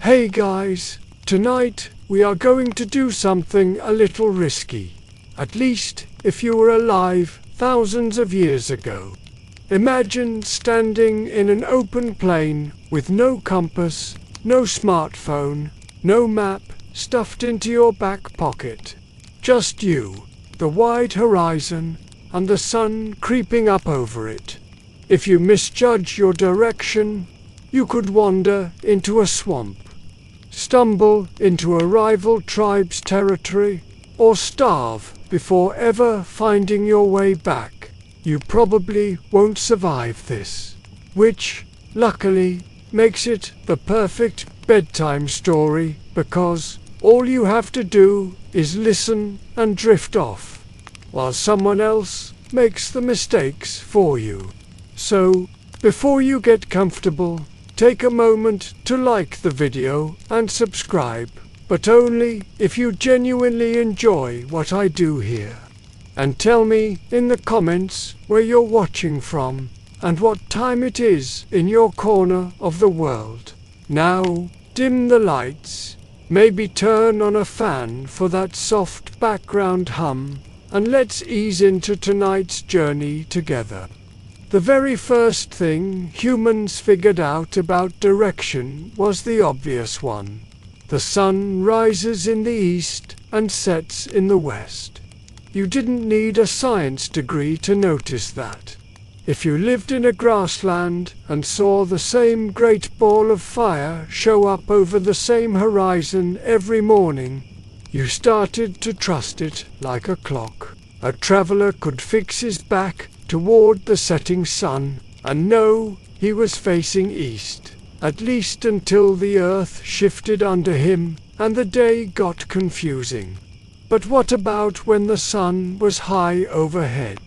Hey guys, tonight we are going to do something a little risky. At least if you were alive thousands of years ago. Imagine standing in an open plain with no compass, no smartphone, no map stuffed into your back pocket. Just you, the wide horizon, and the sun creeping up over it. If you misjudge your direction, you could wander into a swamp, stumble into a rival tribe's territory, or starve before ever finding your way back. You probably won't survive this, which, luckily, makes it the perfect bedtime story because all you have to do is listen and drift off, while someone else makes the mistakes for you. So, before you get comfortable, take a moment to like the video and subscribe, but only if you genuinely enjoy what I do here. And tell me in the comments where you're watching from and what time it is in your corner of the world. Now, dim the lights, maybe turn on a fan for that soft background hum, and let's ease into tonight's journey together. The very first thing humans figured out about direction was the obvious one. The sun rises in the east and sets in the west. You didn't need a science degree to notice that. If you lived in a grassland and saw the same great ball of fire show up over the same horizon every morning, you started to trust it like a clock. A traveler could fix his back toward the setting sun and know he was facing east, at least until the earth shifted under him and the day got confusing. But what about when the sun was high overhead?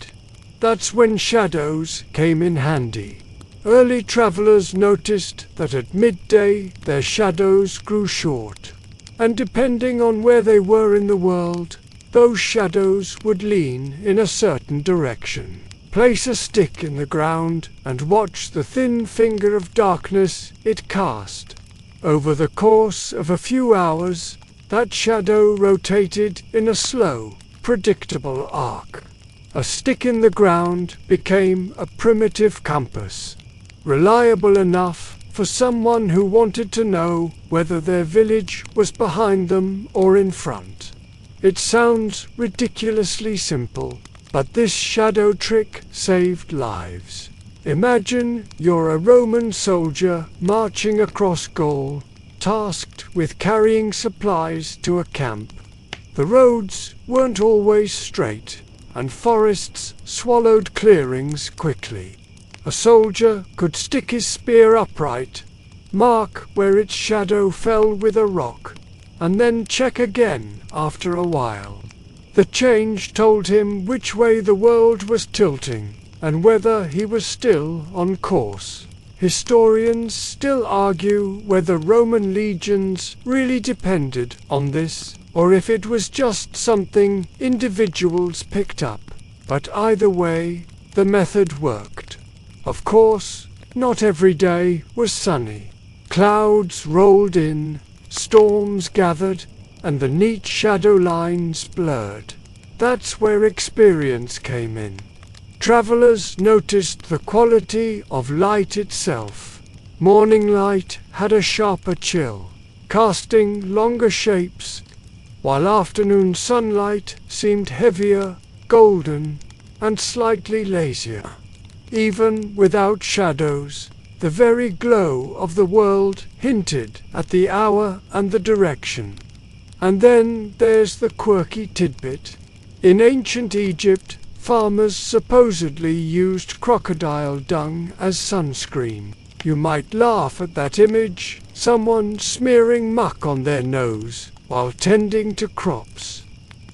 That's when shadows came in handy. Early travelers noticed that at midday their shadows grew short, and depending on where they were in the world, those shadows would lean in a certain direction. Place a stick in the ground and watch the thin finger of darkness it cast. Over the course of a few hours, that shadow rotated in a slow, predictable arc. A stick in the ground became a primitive compass, reliable enough for someone who wanted to know whether their village was behind them or in front. It sounds ridiculously simple, but this shadow trick saved lives. Imagine you're a Roman soldier marching across Gaul, tasked with carrying supplies to a camp. The roads weren't always straight, and forests swallowed clearings quickly. A soldier could stick his spear upright, mark where its shadow fell with a rock, and then check again after a while. The change told him which way the world was tilting, and whether he was still on course. Historians still argue whether Roman legions really depended on this, or if it was just something individuals picked up. But either way, the method worked. Of course, not every day was sunny. Clouds rolled in, storms gathered, and the neat shadow lines blurred. That's where experience came in. Travelers noticed the quality of light itself. Morning light had a sharper chill, casting longer shapes, while afternoon sunlight seemed heavier, golden, and slightly lazier. Even without shadows, the very glow of the world hinted at the hour and the direction. And then there's the quirky tidbit. In ancient Egypt, farmers supposedly used crocodile dung as sunscreen. You might laugh at that image, someone smearing muck on their nose while tending to crops.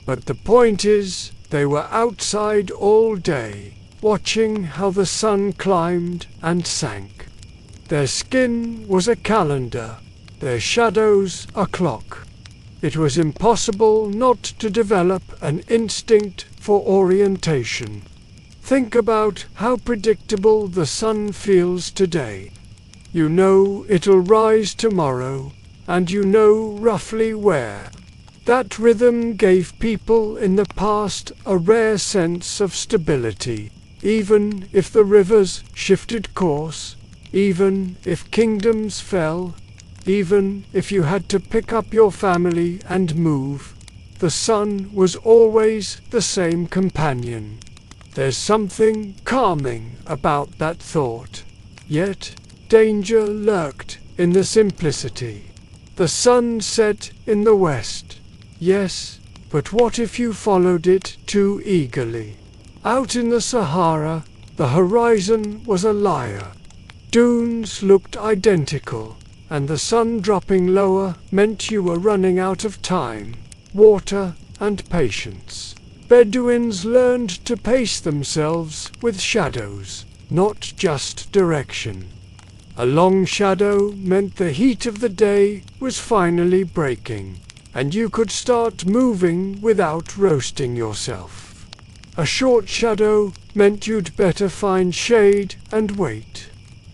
But the point is, they were outside all day, watching how the sun climbed and sank. Their skin was a calendar, their shadows a clock. It was impossible not to develop an instinct for orientation. Think about how predictable the sun feels today. You know it'll rise tomorrow, and you know roughly where. That rhythm gave people in the past a rare sense of stability, even if the rivers shifted course, even if kingdoms fell, even if you had to pick up your family and move. The sun was always the same companion. There's something calming about that thought. Yet, danger lurked in the simplicity. The sun set in the west. Yes, but what if you followed it too eagerly? Out in the Sahara, the horizon was a liar. Dunes looked identical, and the sun dropping lower meant you were running out of time, water, and patience. Bedouins learned to pace themselves with shadows, not just direction. A long shadow meant the heat of the day was finally breaking, and you could start moving without roasting yourself. A short shadow meant you'd better find shade and wait.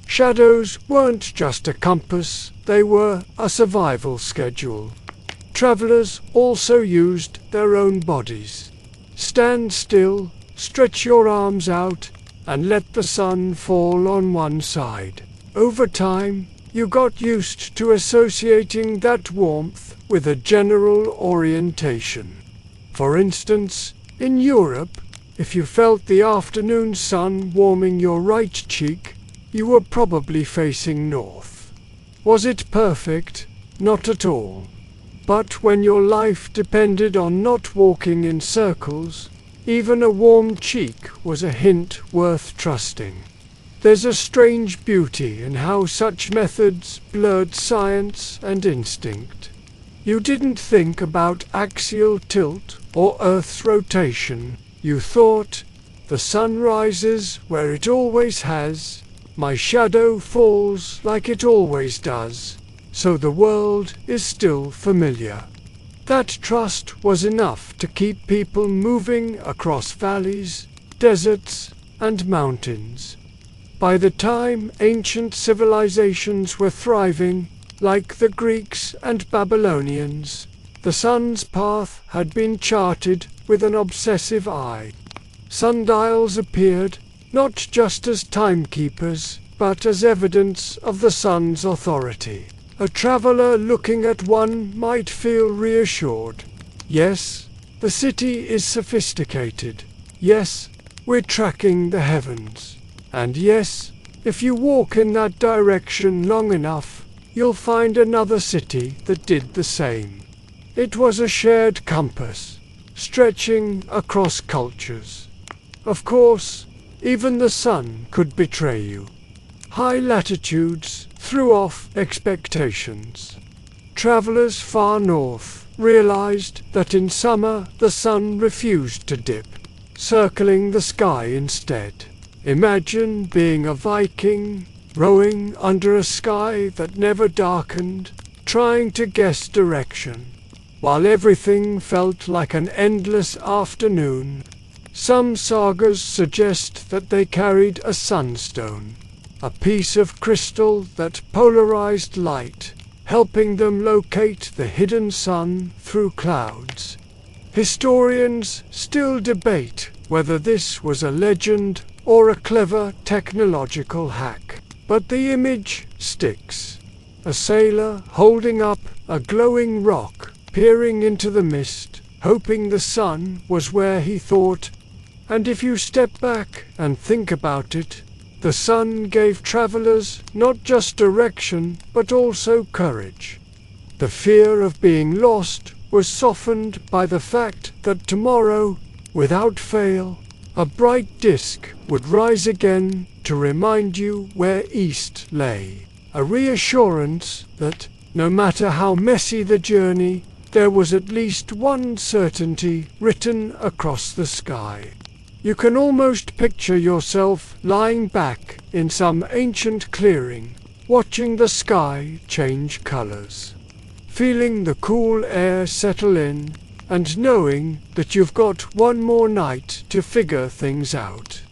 Shadows weren't just a compass, they were a survival schedule. Travelers also used their own bodies. Stand still, stretch your arms out, and let the sun fall on one side. Over time, you got used to associating that warmth with a general orientation. For instance, in Europe, if you felt the afternoon sun warming your right cheek, you were probably facing north. Was it perfect? Not at all. But when your life depended on not walking in circles, even a warm cheek was a hint worth trusting. There's a strange beauty in how such methods blurred science and instinct. You didn't think about axial tilt or Earth's rotation. You thought, the sun rises where it always has, my shadow falls like it always does, so the world is still familiar. That trust was enough to keep people moving across valleys, deserts, and mountains. By the time ancient civilizations were thriving, like the Greeks and Babylonians, the sun's path had been charted with an obsessive eye. Sundials appeared, not just as timekeepers, but as evidence of the sun's authority. A traveler looking at one might feel reassured. Yes, the city is sophisticated. Yes, we're tracking the heavens. And yes, if you walk in that direction long enough, you'll find another city that did the same. It was a shared compass, stretching across cultures. Of course, even the sun could betray you. High latitudes threw off expectations. Travelers far north realized that in summer the sun refused to dip, circling the sky instead. Imagine being a Viking, rowing under a sky that never darkened, trying to guess direction, while everything felt like an endless afternoon. Some sagas suggest that they carried a sunstone, a piece of crystal that polarized light, helping them locate the hidden sun through clouds. Historians still debate whether this was a legend or a clever technological hack, but the image sticks. A sailor holding up a glowing rock, peering into the mist, hoping the sun was where he thought. And if you step back and think about it, the sun gave travelers not just direction, but also courage. The fear of being lost was softened by the fact that tomorrow, without fail, a bright disk would rise again to remind you where east lay. A reassurance that, no matter how messy the journey, there was at least one certainty written across the sky. You can almost picture yourself lying back in some ancient clearing, watching the sky change colors, feeling the cool air settle in, and knowing that you've got one more night to figure things out.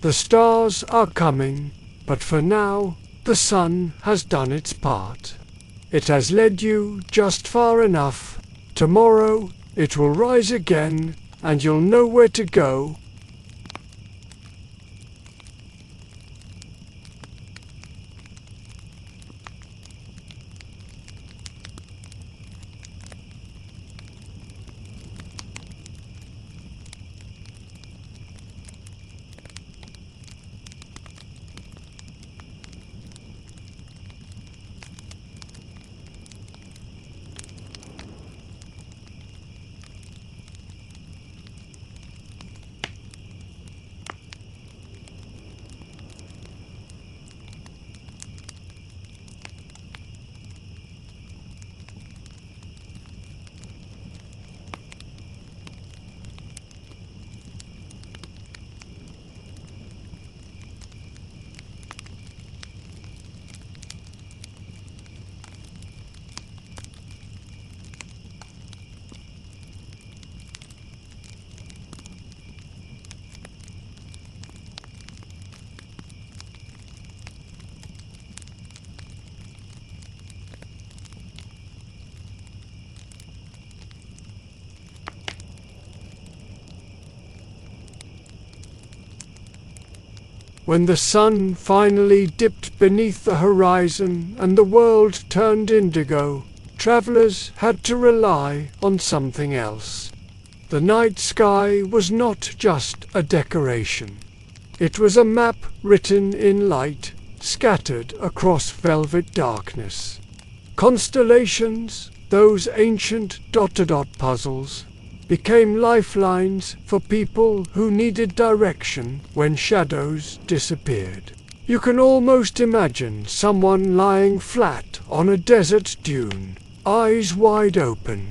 The stars are coming, but for now, the sun has done its part. It has led you just far enough. Tomorrow it will rise again, and you'll know where to go. When the sun finally dipped beneath the horizon and the world turned indigo, travelers had to rely on something else. The night sky was not just a decoration. It was a map written in light, scattered across velvet darkness. Constellations, those ancient dot-to-dot puzzles, became lifelines for people who needed direction when shadows disappeared. You can almost imagine someone lying flat on a desert dune, eyes wide open,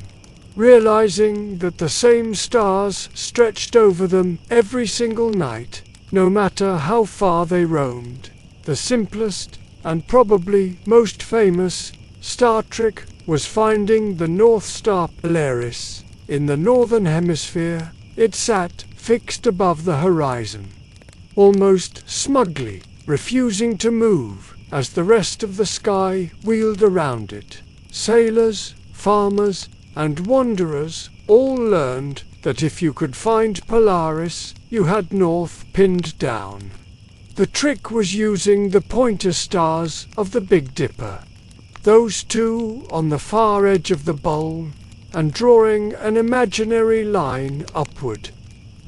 realizing that the same stars stretched over them every single night, no matter how far they roamed. The simplest, and probably most famous, star trick was finding the North Star Polaris. In the northern hemisphere, it sat fixed above the horizon, almost smugly, refusing to move as the rest of the sky wheeled around it. Sailors, farmers, and wanderers all learned that if you could find Polaris, you had north pinned down. The trick was using the pointer stars of the Big Dipper, those two on the far edge of the bowl, and drawing an imaginary line upward.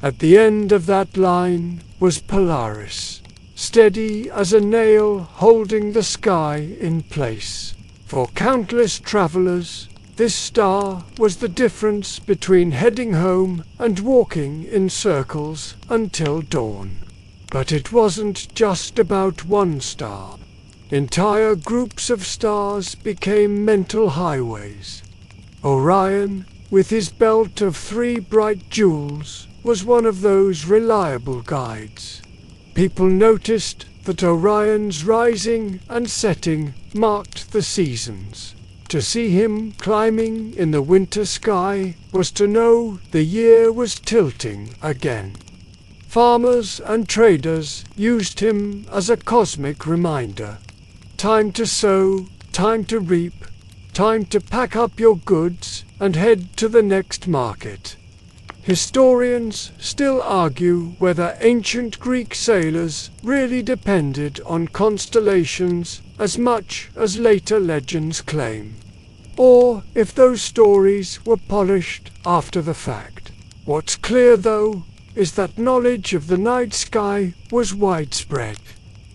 At the end of that line was Polaris, steady as a nail holding the sky in place. For countless travelers, this star was the difference between heading home and walking in circles until dawn. But it wasn't just about one star. Entire groups of stars became mental highways. Orion, with his belt of 3 bright jewels, was one of those reliable guides. People noticed that Orion's rising and setting marked the seasons. To see him climbing in the winter sky was to know the year was tilting again. Farmers and traders used him as a cosmic reminder. Time to sow, time to reap, time to pack up your goods and head to the next market. Historians still argue whether ancient Greek sailors really depended on constellations as much as later legends claim, or if those stories were polished after the fact. What's clear, though, is that knowledge of the night sky was widespread.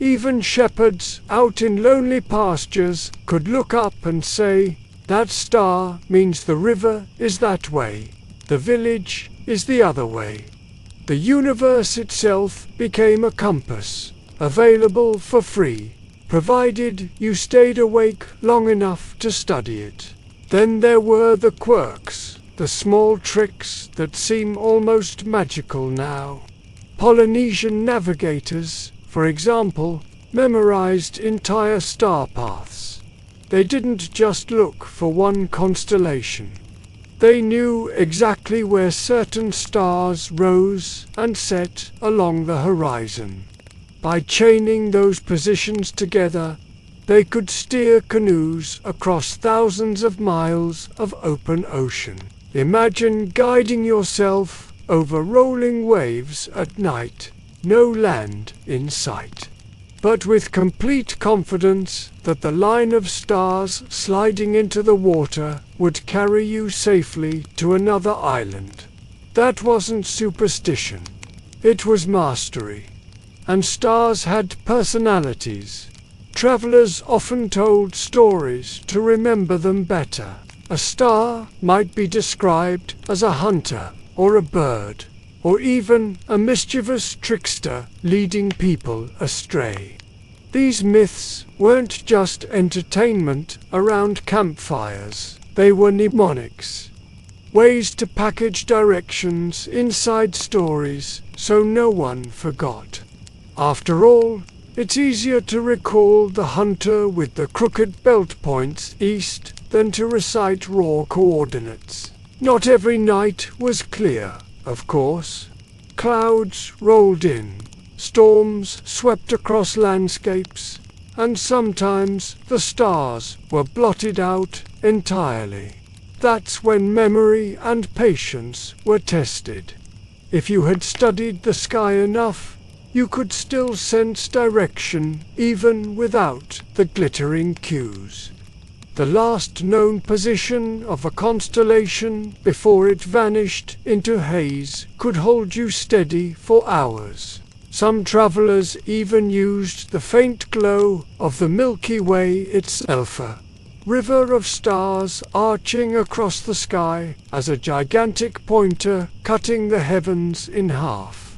Even shepherds out in lonely pastures could look up and say, "That star means the river is that way, the village is the other way." The universe itself became a compass, available for free, provided you stayed awake long enough to study it. Then there were the quirks, the small tricks that seem almost magical now. Polynesian navigators, for example, memorized entire star paths. They didn't just look for one constellation. They knew exactly where certain stars rose and set along the horizon. By chaining those positions together, They could steer canoes across thousands of miles of open ocean. Imagine guiding yourself over rolling waves at night, no land in sight, but with complete confidence that the line of stars sliding into the water would carry you safely to another island. That wasn't superstition. It was mastery. And stars had personalities. Travelers often told stories to remember them better. A star might be described as a hunter or a bird, or even a mischievous trickster leading people astray. These myths weren't just entertainment around campfires. They were mnemonics, ways to package directions inside stories so no one forgot. After all, it's easier to recall the hunter with the crooked belt points east than to recite raw coordinates. Not every night was clear, of course. Clouds rolled in, storms swept across landscapes, and sometimes the stars were blotted out entirely. That's when memory and patience were tested. If you had studied the sky enough, you could still sense direction even without the glittering cues. The last known position of a constellation before it vanished into haze could hold you steady for hours. Some travelers even used the faint glow of the Milky Way itself, a river of stars arching across the sky as a gigantic pointer cutting the heavens in half.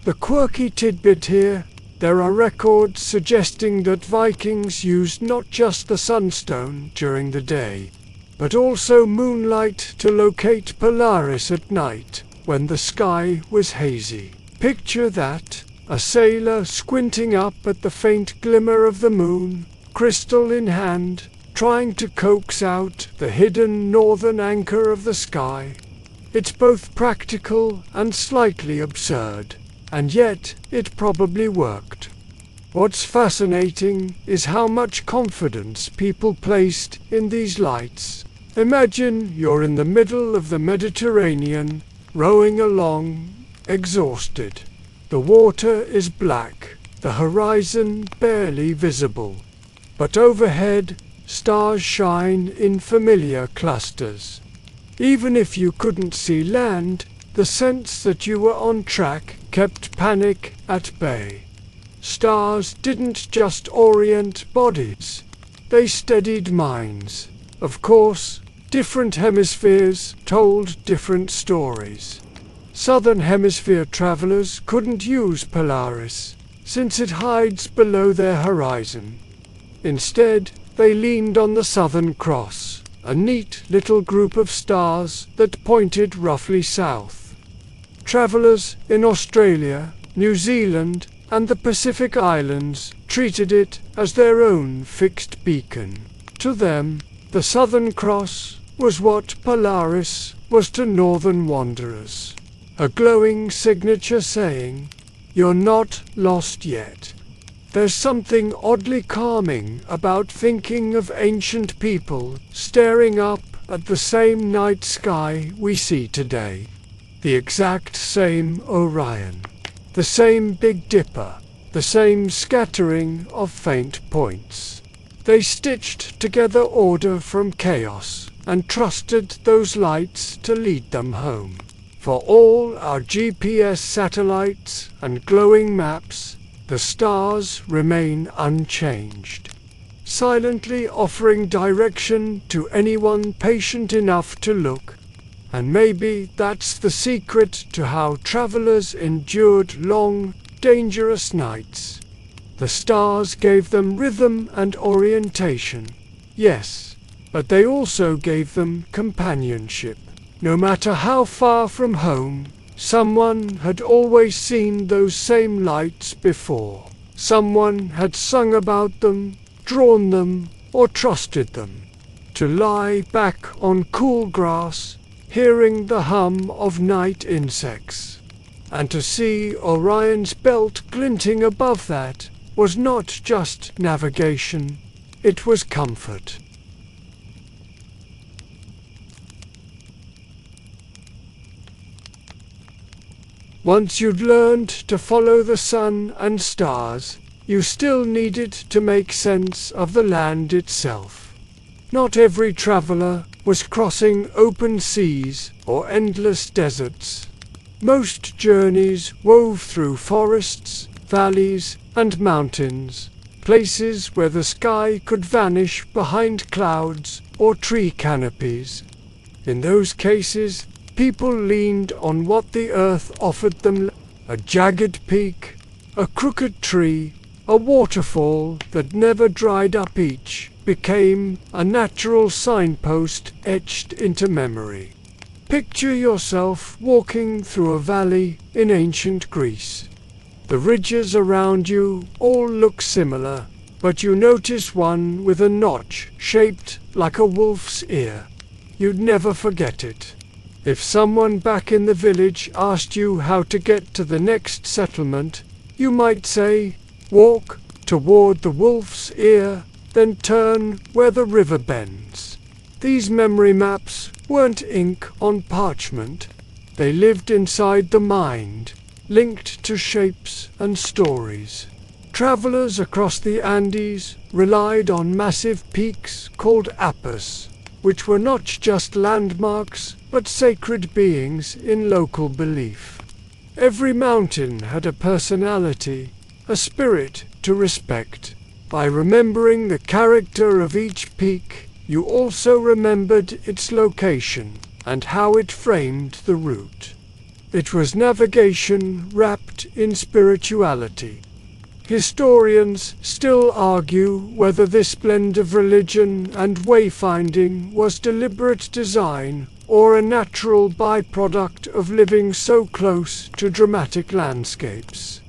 The quirky tidbit here: there are records suggesting that Vikings used not just the sunstone during the day, but also moonlight to locate Polaris at night when the sky was hazy. Picture that, a sailor squinting up at the faint glimmer of the moon, crystal in hand, trying to coax out the hidden northern anchor of the sky. It's both practical and slightly absurd. And yet, it probably worked. What's fascinating is how much confidence people placed in these lights. Imagine you're in the middle of the Mediterranean, rowing along, exhausted. The water is black, the horizon barely visible. But overhead, stars shine in familiar clusters. Even if you couldn't see land, the sense that you were on track kept panic at bay. Stars didn't just orient bodies, they steadied minds. Of course, different hemispheres told different stories. Southern hemisphere travelers couldn't use Polaris, since it hides below their horizon. Instead, they leaned on the Southern Cross, a neat little group of stars that pointed roughly south. Travelers in Australia, New Zealand, and the Pacific Islands treated it as their own fixed beacon. To them, the Southern Cross was what Polaris was to northern wanderers. A glowing signature saying, "You're not lost yet." There's something oddly calming about thinking of ancient people staring up at the same night sky we see today. The exact same Orion, the same Big Dipper, the same scattering of faint points. They stitched together order from chaos and trusted those lights to lead them home. For all our GPS satellites and glowing maps, the stars remain unchanged, silently offering direction to anyone patient enough to look. And maybe that's the secret to how travelers endured long, dangerous nights. The stars gave them rhythm and orientation, yes, but they also gave them companionship. No matter how far from home, someone had always seen those same lights before. Someone had sung about them, drawn them, or trusted them. To lie back on cool grass, hearing the hum of night insects, and to see Orion's belt glinting above that was not just navigation, it was comfort. Once you'd learned to follow the sun and stars, you still needed to make sense of the land itself. Not every traveler was crossing open seas or endless deserts. Most journeys wove through forests, valleys, and mountains, places where the sky could vanish behind clouds or tree canopies. In those cases, people leaned on what the earth offered them: a jagged peak, a crooked tree, a waterfall that never dried up. Each became a natural signpost etched into memory. Picture yourself walking through a valley in ancient Greece. The ridges around you all look similar, but you notice one with a notch shaped like a wolf's ear. You'd never forget it. If someone back in the village asked you how to get to the next settlement, you might say, "Walk toward the wolf's ear, then turn where the river bends." These memory maps weren't ink on parchment. They lived inside the mind, linked to shapes and stories. Travelers across the Andes relied on massive peaks called apus, which were not just landmarks, but sacred beings in local belief. Every mountain had a personality, a spirit to respect. By remembering the character of each peak, you also remembered its location and how it framed the route. It was navigation wrapped in spirituality. Historians still argue whether this blend of religion and wayfinding was deliberate design or a natural byproduct of living so close to dramatic landscapes.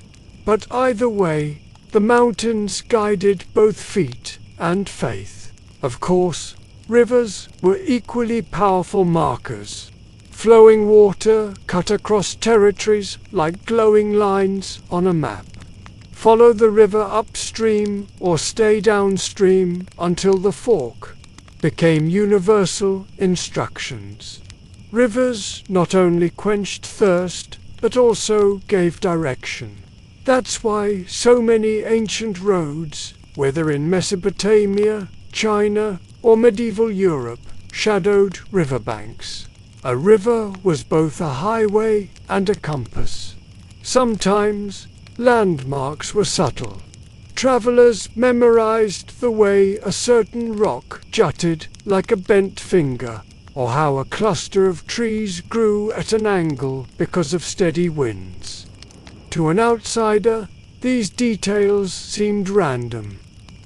But either way, the mountains guided both feet and faith. Of course, rivers were equally powerful markers. Flowing water cut across territories like glowing lines on a map. Follow the river upstream or stay downstream until the fork became universal instructions. Rivers not only quenched thirst, but also gave direction. That's why so many ancient roads, whether in Mesopotamia, China, or medieval Europe, shadowed riverbanks. A river was both a highway and a compass. Sometimes landmarks were subtle. Travelers memorized the way a certain rock jutted like a bent finger, or how a cluster of trees grew at an angle because of steady winds. To an outsider, these details seemed random.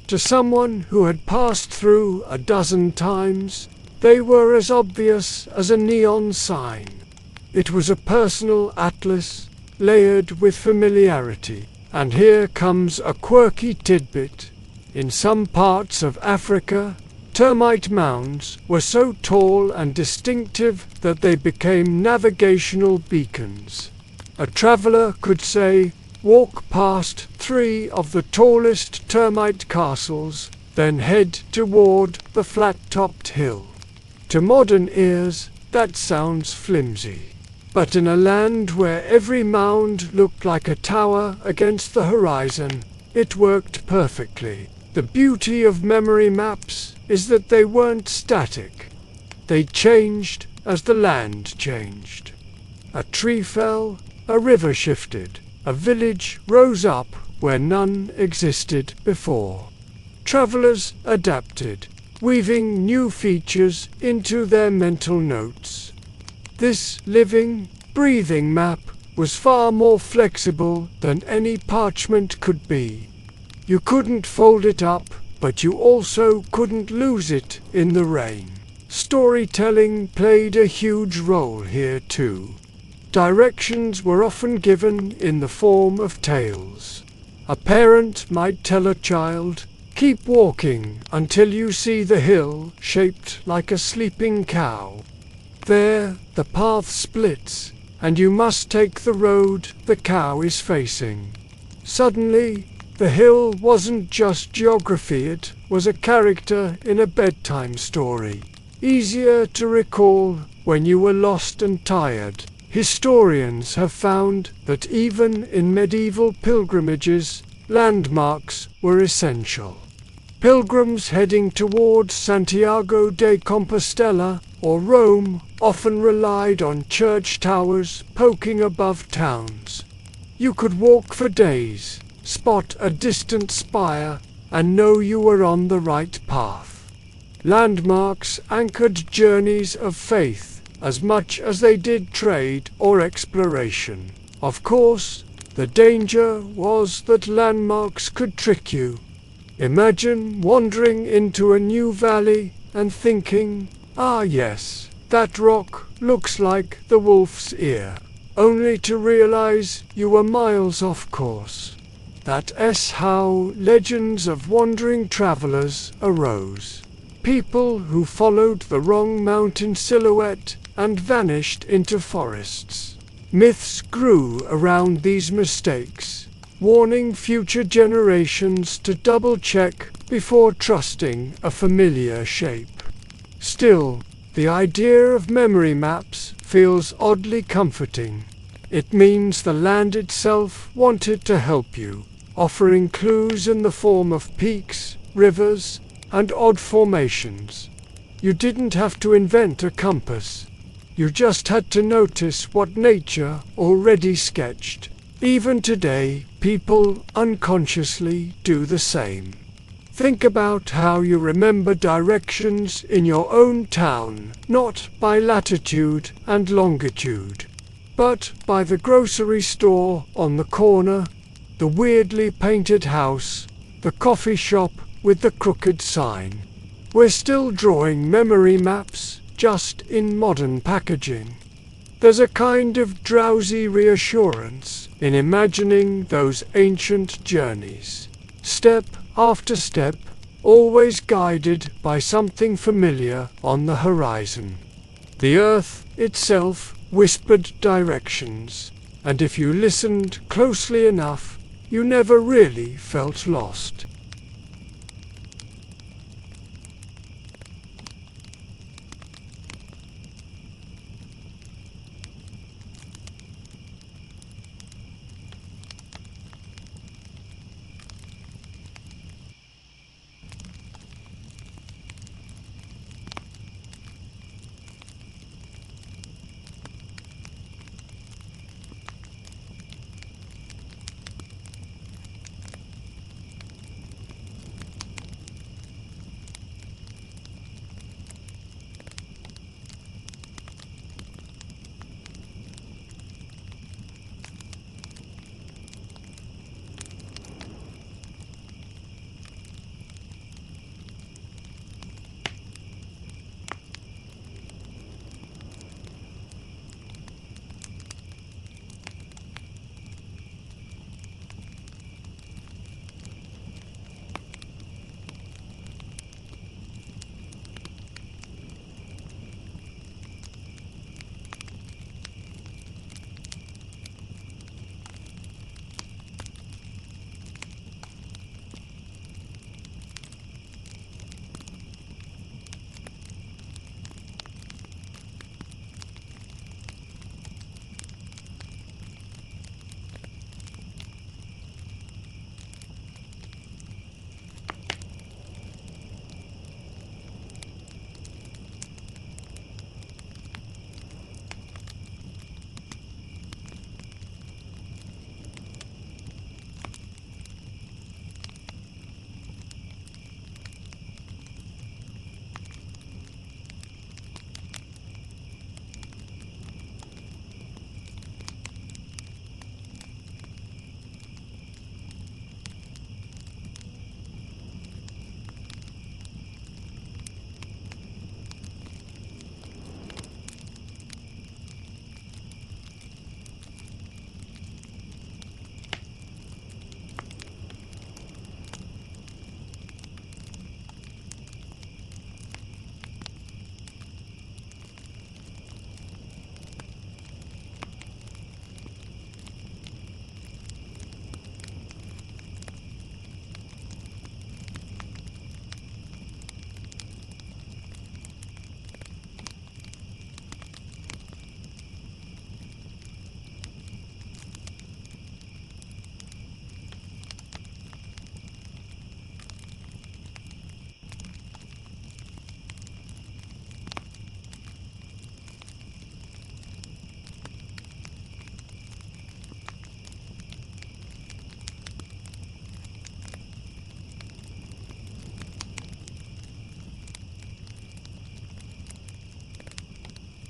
To someone who had passed through a dozen times, they were as obvious as a neon sign. It was a personal atlas, layered with familiarity. And here comes a quirky tidbit. In some parts of Africa, termite mounds were so tall and distinctive that they became navigational beacons. A traveler could say, "Walk past 3 of the tallest termite castles, then head toward the flat-topped hill." To modern ears, that sounds flimsy. But in a land where every mound looked like a tower against the horizon, it worked perfectly. The beauty of memory maps is that they weren't static. They changed as the land changed. A tree fell, a river shifted, a village rose up where none existed before. Travelers adapted, weaving new features into their mental notes. This living, breathing map was far more flexible than any parchment could be. You couldn't fold it up, but you also couldn't lose it in the rain. Storytelling played a huge role here too. Directions were often given in the form of tales. A parent might tell a child, "Keep walking until you see the hill shaped like a sleeping cow. There, the path splits, and you must take the road the cow is facing." Suddenly, The hill wasn't just geography, it was a character in a bedtime story. Easier to recall when you were lost and tired. Historians have found that even in medieval pilgrimages, landmarks were essential. Pilgrims heading towards Santiago de Compostela or Rome often relied on church towers poking above towns. You could walk for days, spot a distant spire, and know you were on the right path. Landmarks anchored journeys of faith as much as they did trade or exploration. Of course, the danger was that landmarks could trick you. Imagine wandering into a new valley and thinking, "Ah yes, that rock looks like the wolf's ear," only to realize you were miles off course. That's how legends of wandering travelers arose. People who followed the wrong mountain silhouette and vanished into forests. Myths grew around these mistakes, warning future generations to double-check before trusting a familiar shape. Still, the idea of memory maps feels oddly comforting. It means the land itself wanted to help you, offering clues in the form of peaks, rivers, and odd formations. You didn't have to invent a compass. You just had to notice what nature already sketched. Even today, people unconsciously do the same. Think about how you remember directions in your own town, not by latitude and longitude, but by the grocery store on the corner, the weirdly painted house, the coffee shop with the crooked sign. We're still drawing memory maps, just in modern packaging. There's a kind of drowsy reassurance in imagining those ancient journeys, step after step, always guided by something familiar on the horizon. The earth itself whispered directions, and if you listened closely enough, you never really felt lost.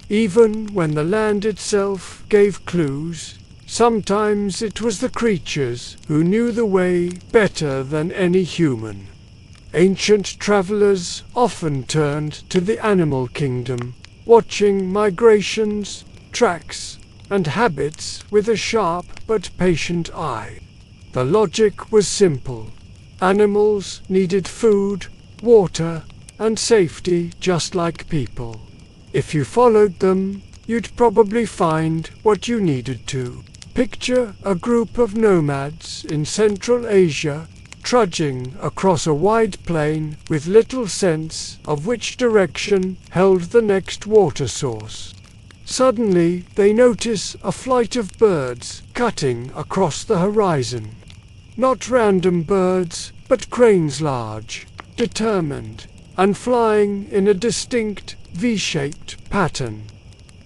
Even when the land itself gave clues, sometimes it was the creatures who knew the way better than any human. Ancient travelers often turned to the animal kingdom, watching migrations, tracks, and habits with a sharp but patient eye. The logic was simple. Animals needed food, water, and safety just like people. If you followed them, you'd probably find what you needed to. Picture a group of nomads in Central Asia trudging across a wide plain with little sense of which direction held the next water source. Suddenly, they notice a flight of birds cutting across the horizon. Not random birds, but cranes large, determined, and flying in a distinct V-shaped pattern.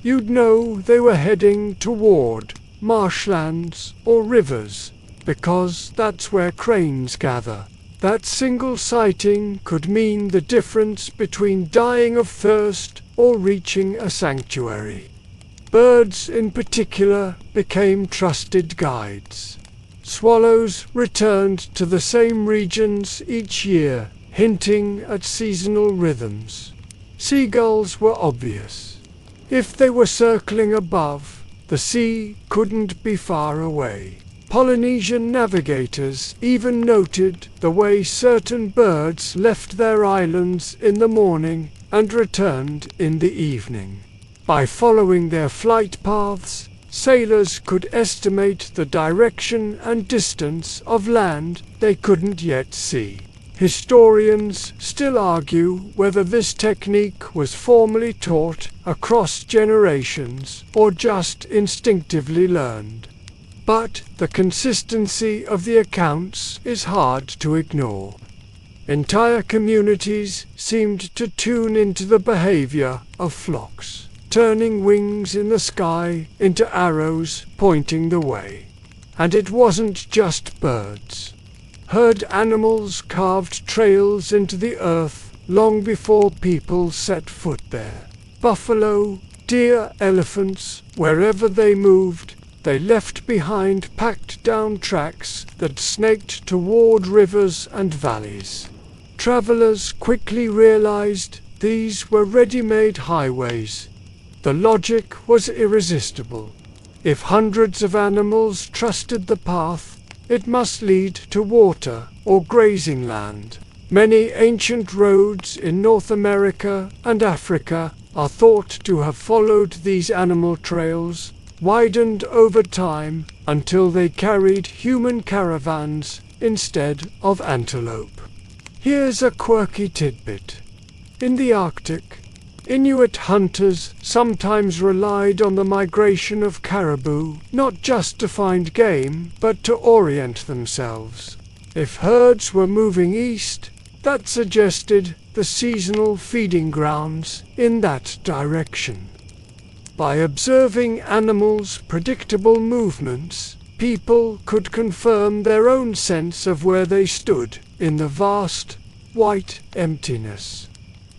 You'd know they were heading toward marshlands or rivers, because that's where cranes gather. That single sighting could mean the difference between dying of thirst or reaching a sanctuary. Birds in particular became trusted guides. Swallows returned to the same regions each year, hinting at seasonal rhythms. Seagulls were obvious. If they were circling above, the sea couldn't be far away. Polynesian navigators even noted the way certain birds left their islands in the morning and returned in the evening. By following their flight paths, sailors could estimate the direction and distance of land they couldn't yet see. Historians still argue whether this technique was formally taught across generations or just instinctively learned. But the consistency of the accounts is hard to ignore. Entire communities seemed to tune into the behavior of flocks, turning wings in the sky into arrows pointing the way. And it wasn't just birds. Herd animals carved trails into the earth long before people set foot there. Buffalo, deer, elephants, wherever they moved, they left behind packed down tracks that snaked toward rivers and valleys. Travelers quickly realized these were ready-made highways. The logic was irresistible. If hundreds of animals trusted the path, it must lead to water or grazing land. Many ancient roads in North America and Africa are thought to have followed these animal trails, widened over time until they carried human caravans instead of antelope. Here's a quirky tidbit. In the Arctic, Inuit hunters sometimes relied on the migration of caribou not just to find game, but to orient themselves. If herds were moving east, that suggested the seasonal feeding grounds in that direction. By observing animals' predictable movements, people could confirm their own sense of where they stood in the vast, white emptiness.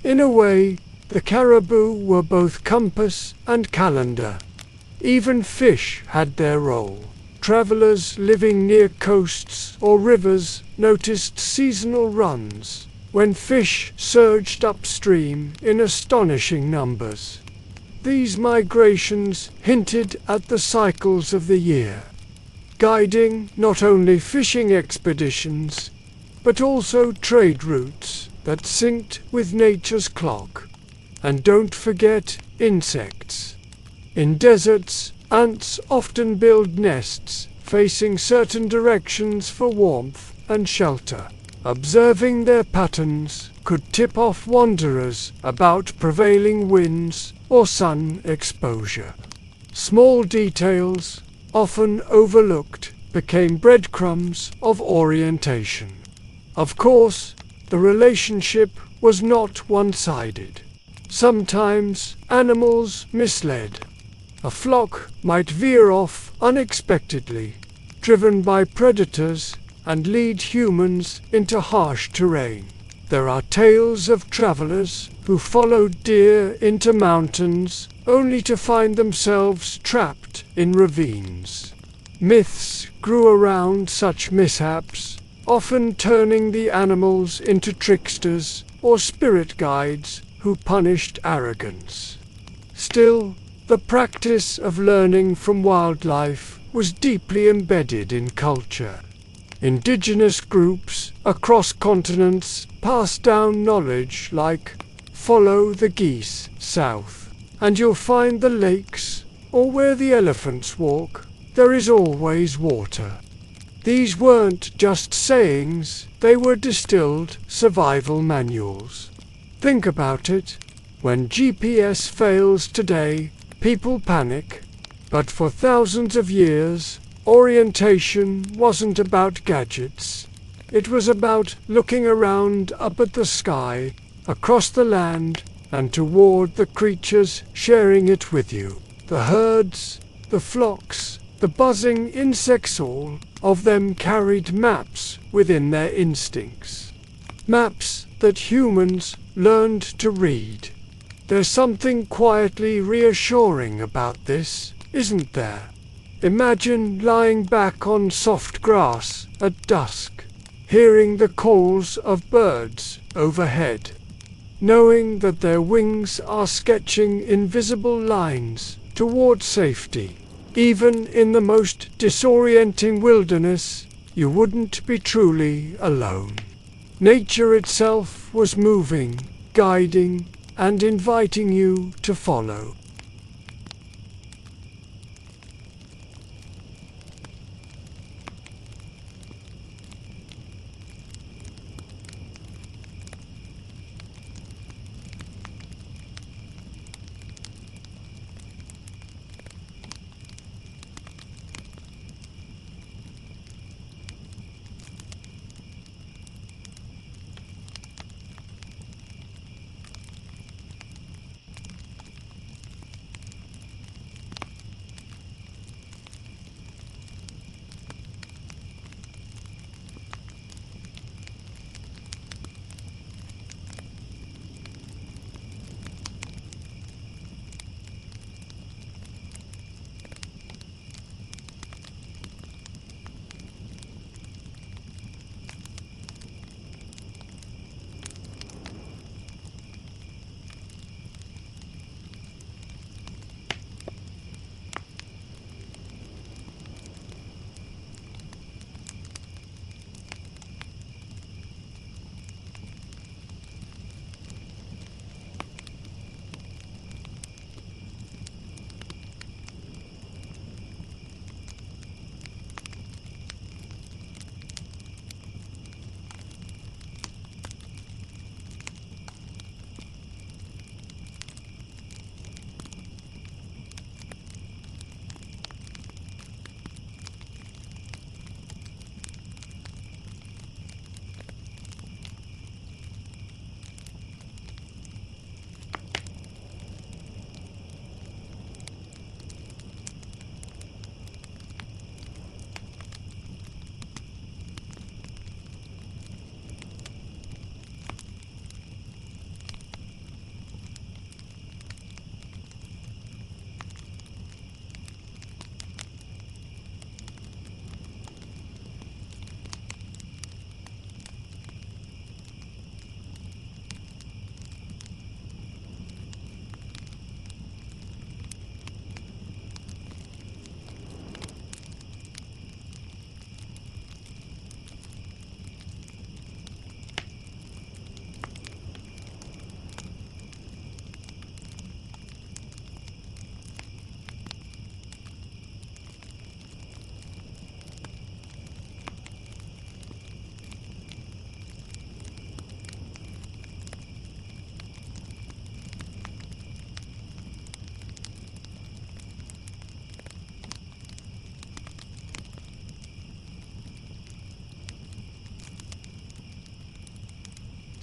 In a way, the caribou were both compass and calendar. Even fish had their role. Travelers living near coasts or rivers noticed seasonal runs, when fish surged upstream in astonishing numbers. These migrations hinted at the cycles of the year, guiding not only fishing expeditions, but also trade routes that synced with nature's clock. And don't forget insects. In deserts, ants often build nests facing certain directions for warmth and shelter. Observing their patterns could tip off wanderers about prevailing winds or sun exposure. Small details, often overlooked, became breadcrumbs of orientation. Of course, the relationship was not one-sided. Sometimes animals misled. A flock might veer off unexpectedly, driven by predators, and lead humans into harsh terrain. There are tales of travelers who followed deer into mountains only to find themselves trapped in ravines. Myths grew around such mishaps, often turning the animals into tricksters or spirit guides who punished arrogance. Still, the practice of learning from wildlife was deeply embedded in culture. Indigenous groups across continents passed down knowledge like, follow the geese south, and you'll find the lakes, or where the elephants walk, there is always water. These weren't just sayings, they were distilled survival manuals. Think about it. When GPS fails today, people panic. But for thousands of years, orientation wasn't about gadgets. It was about looking around up at the sky, across the land, and toward the creatures sharing it with you. The herds, the flocks, the buzzing insects, all of them carried maps within their instincts. Maps that humans learned to read. There's something quietly reassuring about this, isn't there? Imagine lying back on soft grass at dusk, hearing the calls of birds overhead, knowing that their wings are sketching invisible lines toward safety. Even in the most disorienting wilderness, you wouldn't be truly alone. Nature itself was moving, guiding, and inviting you to follow.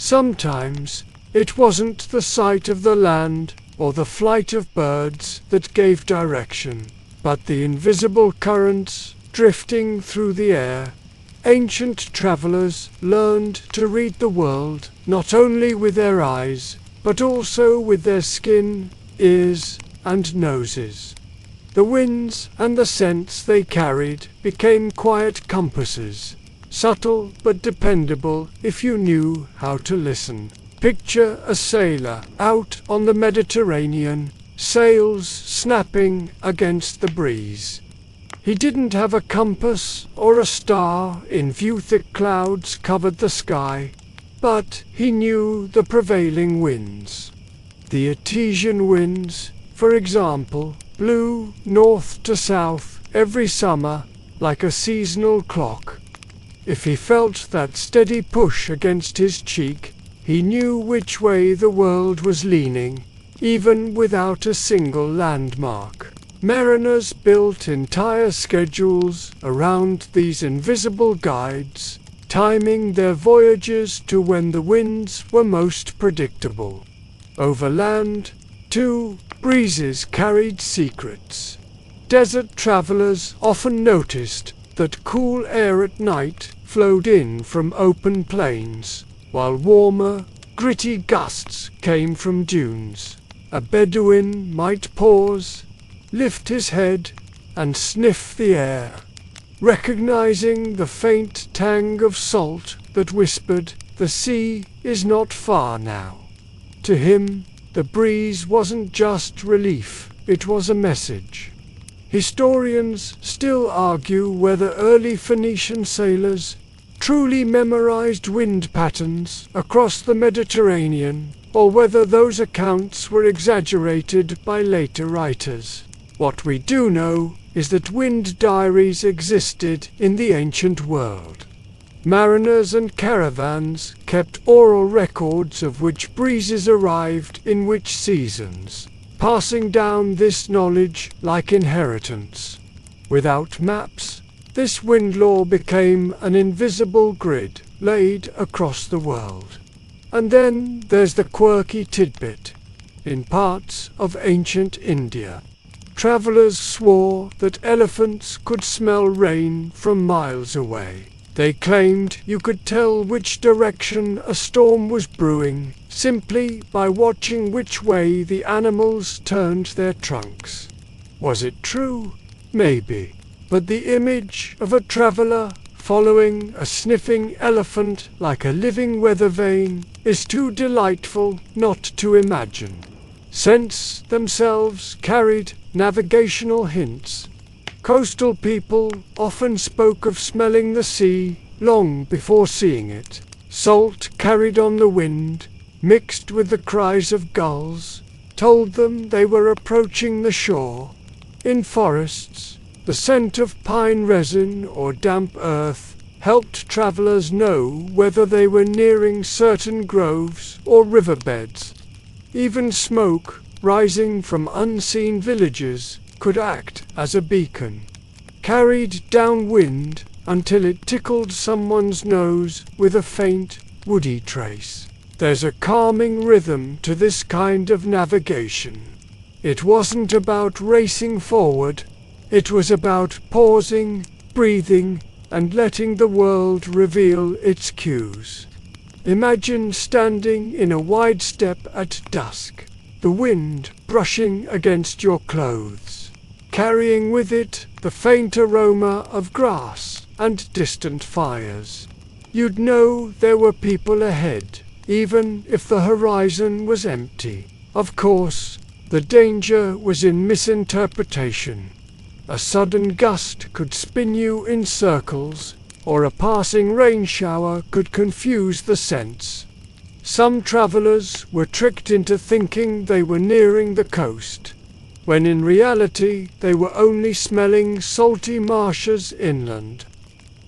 Sometimes it wasn't the sight of the land or the flight of birds that gave direction, but the invisible currents drifting through the air. Ancient travelers learned to read the world not only with their eyes, but also with their skin, ears, and noses. The winds and the scents they carried became quiet compasses, subtle but dependable if you knew how to listen. Picture a sailor out on the Mediterranean, sails snapping against the breeze. He didn't have a compass or a star in view. Thick clouds covered the sky, but he knew the prevailing winds. The Artesian winds, for example, blew north to south every summer like a seasonal clock. If he felt that steady push against his cheek, he knew which way the world was leaning, even without a single landmark. Mariners built entire schedules around these invisible guides, timing their voyages to when the winds were most predictable. Over land, too, breezes carried secrets. Desert travelers often noticed that cool air at night flowed in from open plains, while warmer, gritty gusts came from dunes. A Bedouin might pause, lift his head, and sniff the air, recognizing the faint tang of salt that whispered, "The sea is not far now." To him, the breeze wasn't just relief, it was a message. Historians still argue whether early Phoenician sailors truly memorized wind patterns across the Mediterranean, or whether those accounts were exaggerated by later writers. What we do know is that wind diaries existed in the ancient world. Mariners and caravans kept oral records of which breezes arrived in which seasons, passing down this knowledge like inheritance. Without maps, this wind law became an invisible grid laid across the world. And then there's the quirky tidbit. In parts of ancient India, travelers swore that elephants could smell rain from miles away. They claimed you could tell which direction a storm was brewing simply by watching which way the animals turned their trunks. Was it true? Maybe. But the image of a traveler following a sniffing elephant like a living weather vane is too delightful not to imagine. Scents themselves carried navigational hints. Coastal people often spoke of smelling the sea long before seeing it. Salt carried on the wind, mixed with the cries of gulls, told them they were approaching the shore. In forests, the scent of pine resin or damp earth helped travelers know whether they were nearing certain groves or riverbeds. Even smoke, rising from unseen villages, could act as a beacon, carried downwind until it tickled someone's nose with a faint, woody trace. There's a calming rhythm to this kind of navigation. It wasn't about racing forward, it was about pausing, breathing, and letting the world reveal its cues. Imagine standing in a wide step at dusk, the wind brushing against your clothes, carrying with it the faint aroma of grass and distant fires. You'd know there were people ahead, even if the horizon was empty. Of course, the danger was in misinterpretation. A sudden gust could spin you in circles, or a passing rain shower could confuse the scents. Some travelers were tricked into thinking they were nearing the coast, when in reality they were only smelling salty marshes inland.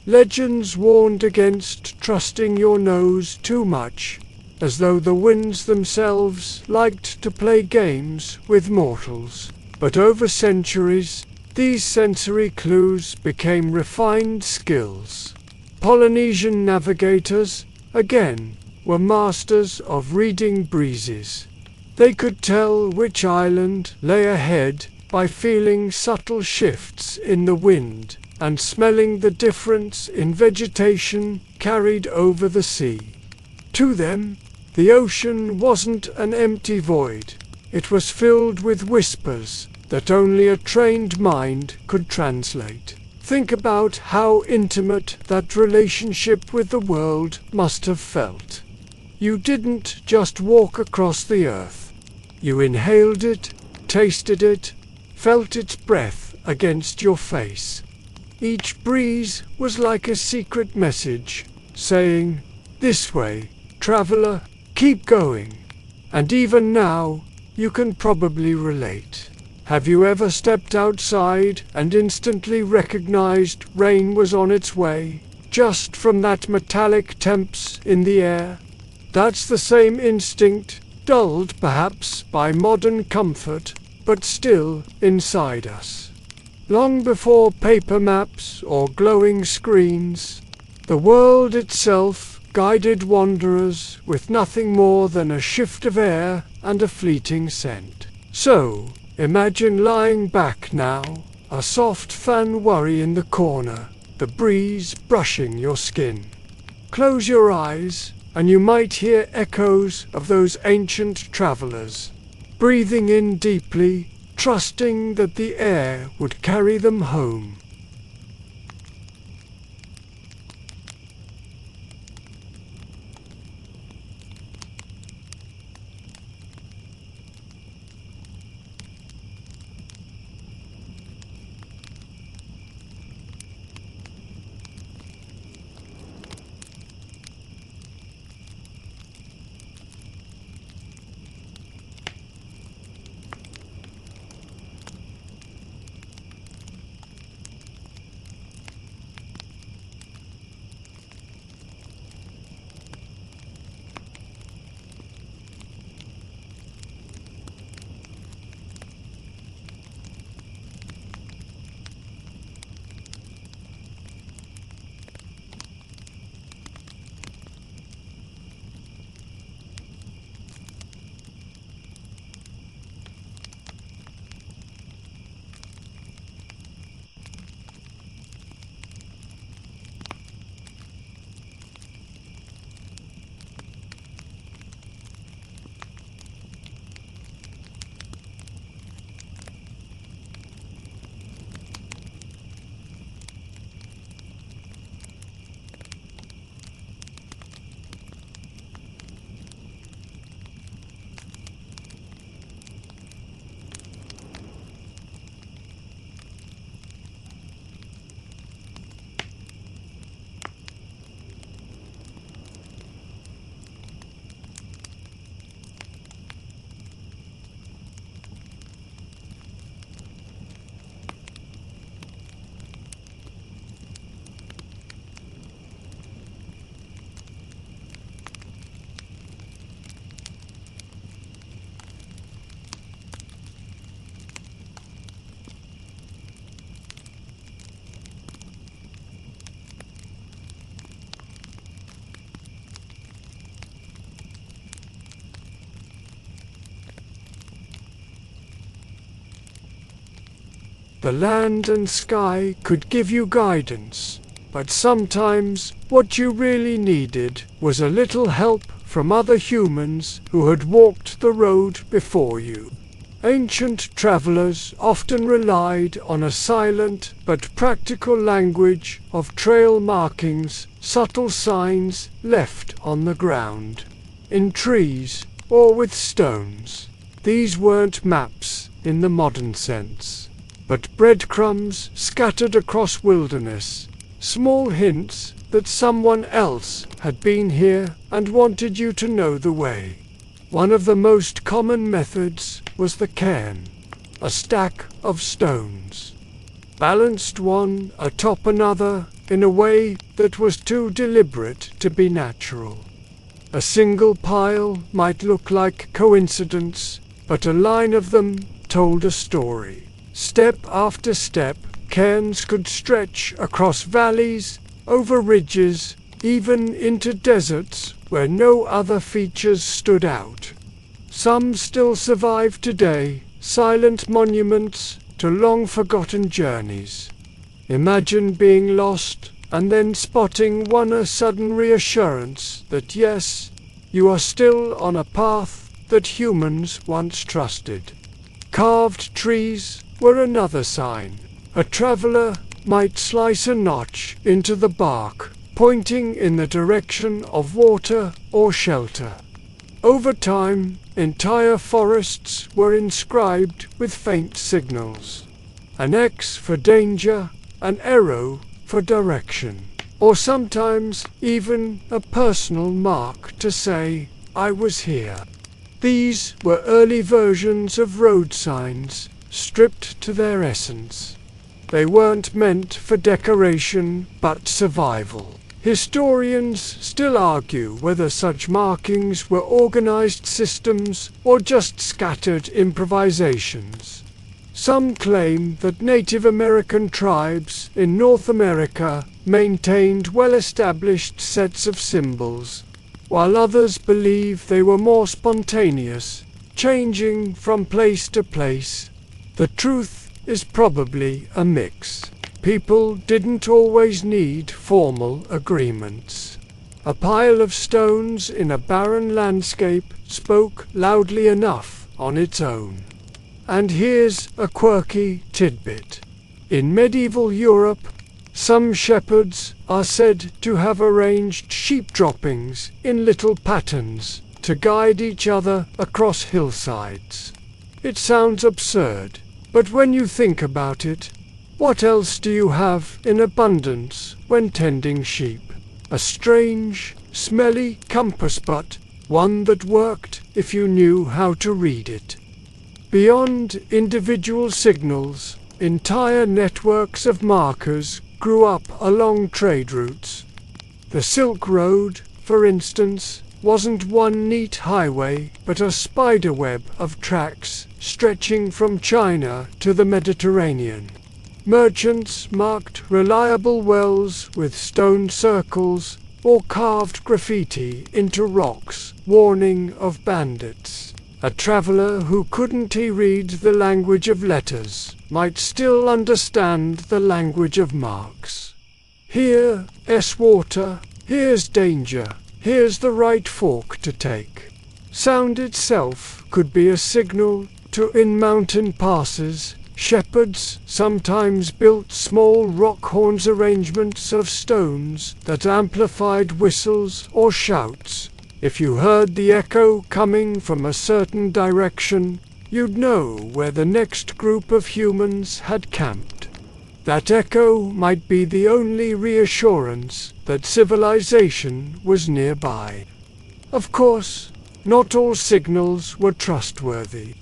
Legends warned against trusting your nose too much, as though the winds themselves liked to play games with mortals. But over centuries, these sensory clues became refined skills. Polynesian navigators, again, were masters of reading breezes. They could tell which island lay ahead by feeling subtle shifts in the wind, and smelling the difference in vegetation carried over the sea. To them, the ocean wasn't an empty void. It was filled with whispers that only a trained mind could translate. Think about how intimate that relationship with the world must have felt. You didn't just walk across the earth. You inhaled it, tasted it, felt its breath against your face. Each breeze was like a secret message, saying, "This way, traveler, keep going." And even now, you can probably relate. Have you ever stepped outside and instantly recognized rain was on its way, just from that metallic temps in the air? That's the same instinct, dulled perhaps by modern comfort, but still inside us. Long before paper maps or glowing screens, the world itself guided wanderers with nothing more than a shift of air and a fleeting scent. So, imagine lying back now, a soft fan worry in the corner, the breeze brushing your skin. Close your eyes, and you might hear echoes of those ancient travelers, breathing in deeply, trusting that the air would carry them home. The land and sky could give you guidance, but sometimes what you really needed was a little help from other humans who had walked the road before you. Ancient travelers often relied on a silent but practical language of trail markings, subtle signs left on the ground, in trees, or with stones. These weren't maps in the modern sense, but breadcrumbs scattered across wilderness, small hints that someone else had been here and wanted you to know the way. One of the most common methods was the cairn, a stack of stones, balanced one atop another in a way that was too deliberate to be natural. A single pile might look like coincidence, but a line of them told a story. Step after step, cairns could stretch across valleys, over ridges, even into deserts where no other features stood out. Some still survive today, silent monuments to long-forgotten journeys. Imagine being lost and then spotting a sudden reassurance that yes, you are still on a path that humans once trusted. Carved trees were another sign. A traveler might slice a notch into the bark, pointing in the direction of water or shelter. Over time, entire forests were inscribed with faint signals. An X for danger, an arrow for direction, or sometimes even a personal mark to say, "I was here." These were early versions of road signs, stripped to their essence. They weren't meant for decoration, but survival. Historians still argue whether such markings were organized systems or just scattered improvisations. Some claim that Native American tribes in North America maintained well-established sets of symbols, while others believe they were more spontaneous, changing from place to place. The truth is probably a mix. People didn't always need formal agreements. A pile of stones in a barren landscape spoke loudly enough on its own. And here's a quirky tidbit. In medieval Europe, some shepherds are said to have arranged sheep droppings in little patterns to guide each other across hillsides. It sounds absurd, but when you think about it, what else do you have in abundance when tending sheep? A strange, smelly compass, but one that worked if you knew how to read it. Beyond individual signals, entire networks of markers grew up along trade routes. The Silk Road, for instance, wasn't one neat highway, but a spiderweb of tracks stretching from China to the Mediterranean. Merchants marked reliable wells with stone circles or carved graffiti into rocks, warning of bandits. A traveler who couldn't read the language of letters might still understand the language of marks. Here's water, here's danger, here's the right fork to take. Sound itself could be a signal to in mountain passes. Shepherds sometimes built small rock horns, arrangements of stones that amplified whistles or shouts. If you heard the echo coming from a certain direction, you'd know where the next group of humans had camped. That echo might be the only reassurance that civilization was nearby. Of course, not all signals were trustworthy.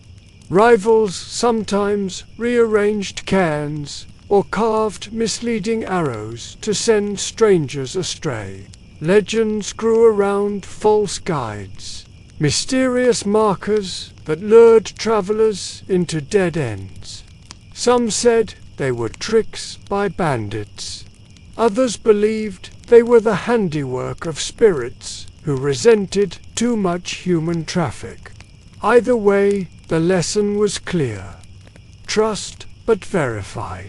Rivals sometimes rearranged cairns or carved misleading arrows to send strangers astray. Legends grew around false guides, mysterious markers that lured travelers into dead ends. Some said they were tricks by bandits. Others believed they were the handiwork of spirits who resented too much human traffic. Either way, the lesson was clear. Trust, but verify.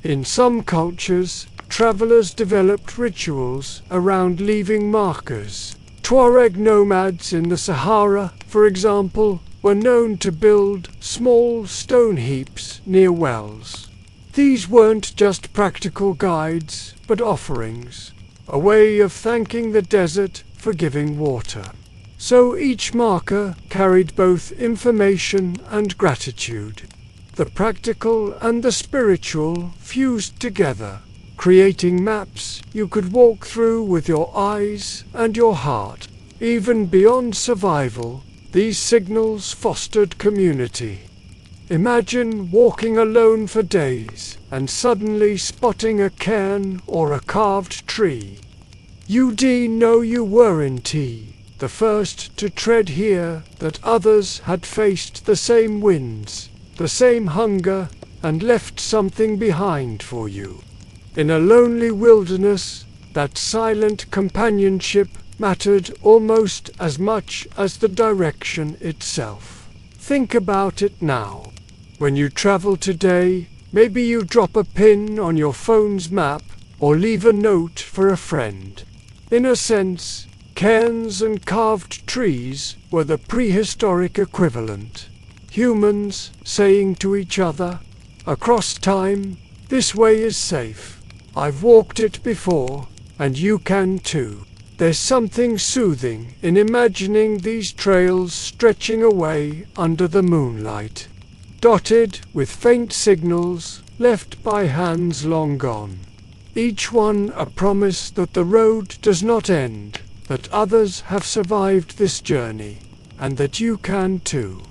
In some cultures, travelers developed rituals around leaving markers. Tuareg nomads in the Sahara, for example, were known to build small stone heaps near wells. These weren't just practical guides, but offerings, a way of thanking the desert for giving water. So each marker carried both information and gratitude. The practical and the spiritual fused together, creating maps you could walk through with your eyes and your heart. Even beyond survival, these signals fostered community. Imagine walking alone for days and suddenly spotting a cairn or a carved tree. You'd know you weren't the first to tread here, that others had faced the same winds, the same hunger, and left something behind for you. In a lonely wilderness, that silent companionship mattered almost as much as the direction itself. Think about it now. When you travel today, Maybe you drop a pin on your phone's map, or leave a note for a friend. In a sense, cairns and carved trees were the prehistoric equivalent. Humans saying to each other, across time, this way is safe. I've walked it before, and you can too. There's something soothing in imagining these trails stretching away under the moonlight, dotted with faint signals left by hands long gone. Each one a promise that the road does not end, that others have survived this journey, and that you can too.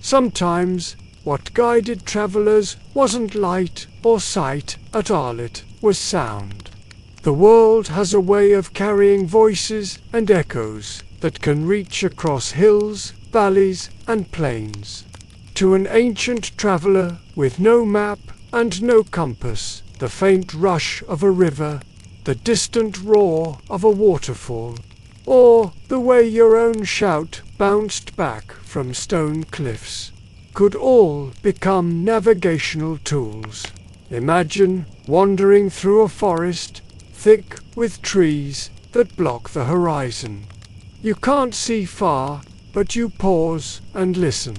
Sometimes, what guided travelers wasn't light or sight at all, it was sound. The world has a way of carrying voices and echoes that can reach across hills, valleys, and plains. To an ancient traveler with no map and no compass, the faint rush of a river, the distant roar of a waterfall, or the way your own shout bounced back from stone cliffs, could all become navigational tools. Imagine wandering through a forest thick with trees that block the horizon. You can't see far, but you pause and listen.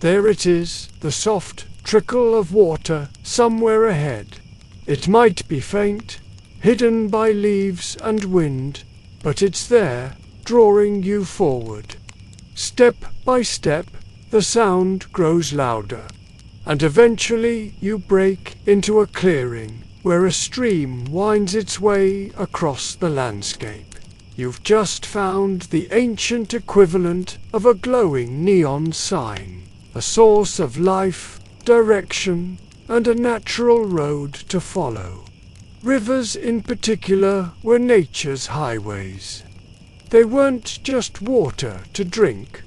There it is, the soft trickle of water somewhere ahead. It might be faint, hidden by leaves and wind, but it's there, drawing you forward. Step by step, the sound grows louder, and eventually you break into a clearing where a stream winds its way across the landscape. You've just found the ancient equivalent of a glowing neon sign, a source of life, direction, and a natural road to follow. Rivers in particular were nature's highways. They weren't just water to drink.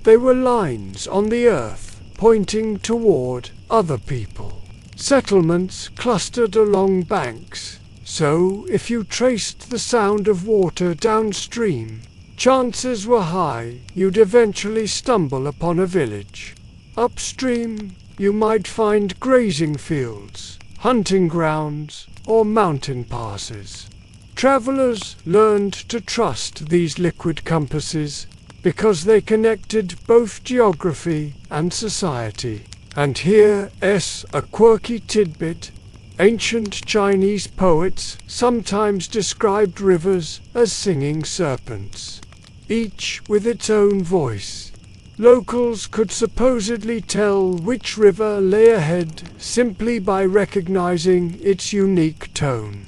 They were lines on the earth pointing toward other people. Settlements clustered along banks, so if you traced the sound of water downstream, chances were high you'd eventually stumble upon a village. Upstream, you might find grazing fields, hunting grounds, or mountain passes. Travelers learned to trust these liquid compasses because they connected both geography and society. And here's a quirky tidbit. Ancient Chinese poets sometimes described rivers as singing serpents, each with its own voice. Locals could supposedly tell which river lay ahead simply by recognizing its unique tone.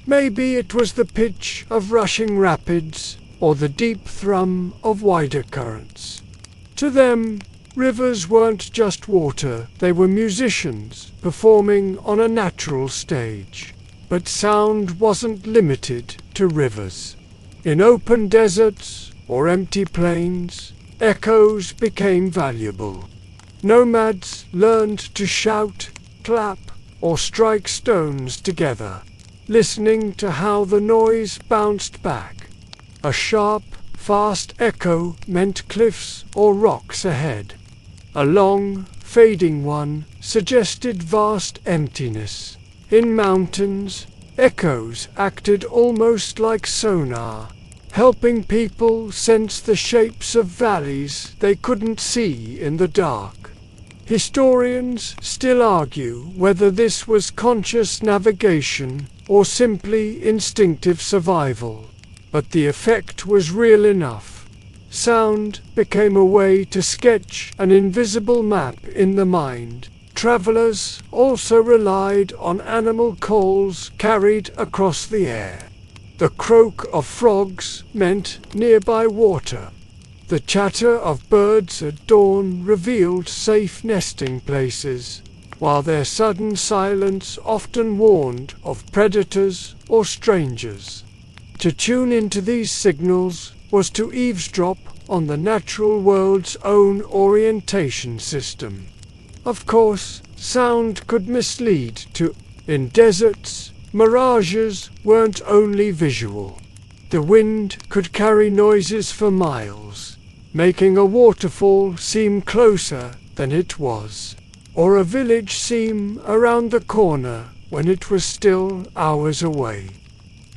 Maybe it was the pitch of rushing rapids or the deep thrum of wider currents. To them, rivers weren't just water, they were musicians performing on a natural stage. But sound wasn't limited to rivers. In open deserts or empty plains, echoes became valuable. Nomads learned to shout, clap, or strike stones together, listening to how the noise bounced back. A sharp, fast echo meant cliffs or rocks ahead. A long, fading one suggested vast emptiness. In mountains, echoes acted almost like sonar, helping people sense the shapes of valleys they couldn't see in the dark. Historians still argue whether this was conscious navigation or simply instinctive survival, but the effect was real enough. Sound became a way to sketch an invisible map in the mind. Travelers also relied on animal calls carried across the air. The croak of frogs meant nearby water. The chatter of birds at dawn revealed safe nesting places, while their sudden silence often warned of predators or strangers. To tune into these signals was to eavesdrop on the natural world's own orientation system. Of course, sound could mislead too. In deserts, mirages weren't only visual. The wind could carry noises for miles, making a waterfall seem closer than it was, or a village seem around the corner when it was still hours away.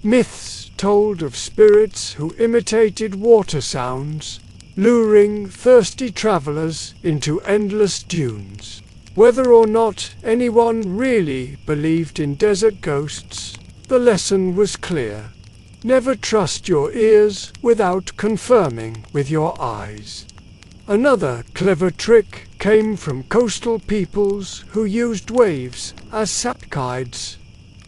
Myths told of spirits who imitated water sounds, luring thirsty travelers into endless dunes. Whether or not anyone really believed in desert ghosts, the lesson was clear. Never trust your ears without confirming with your eyes. Another clever trick came from coastal peoples who used waves as sap guides.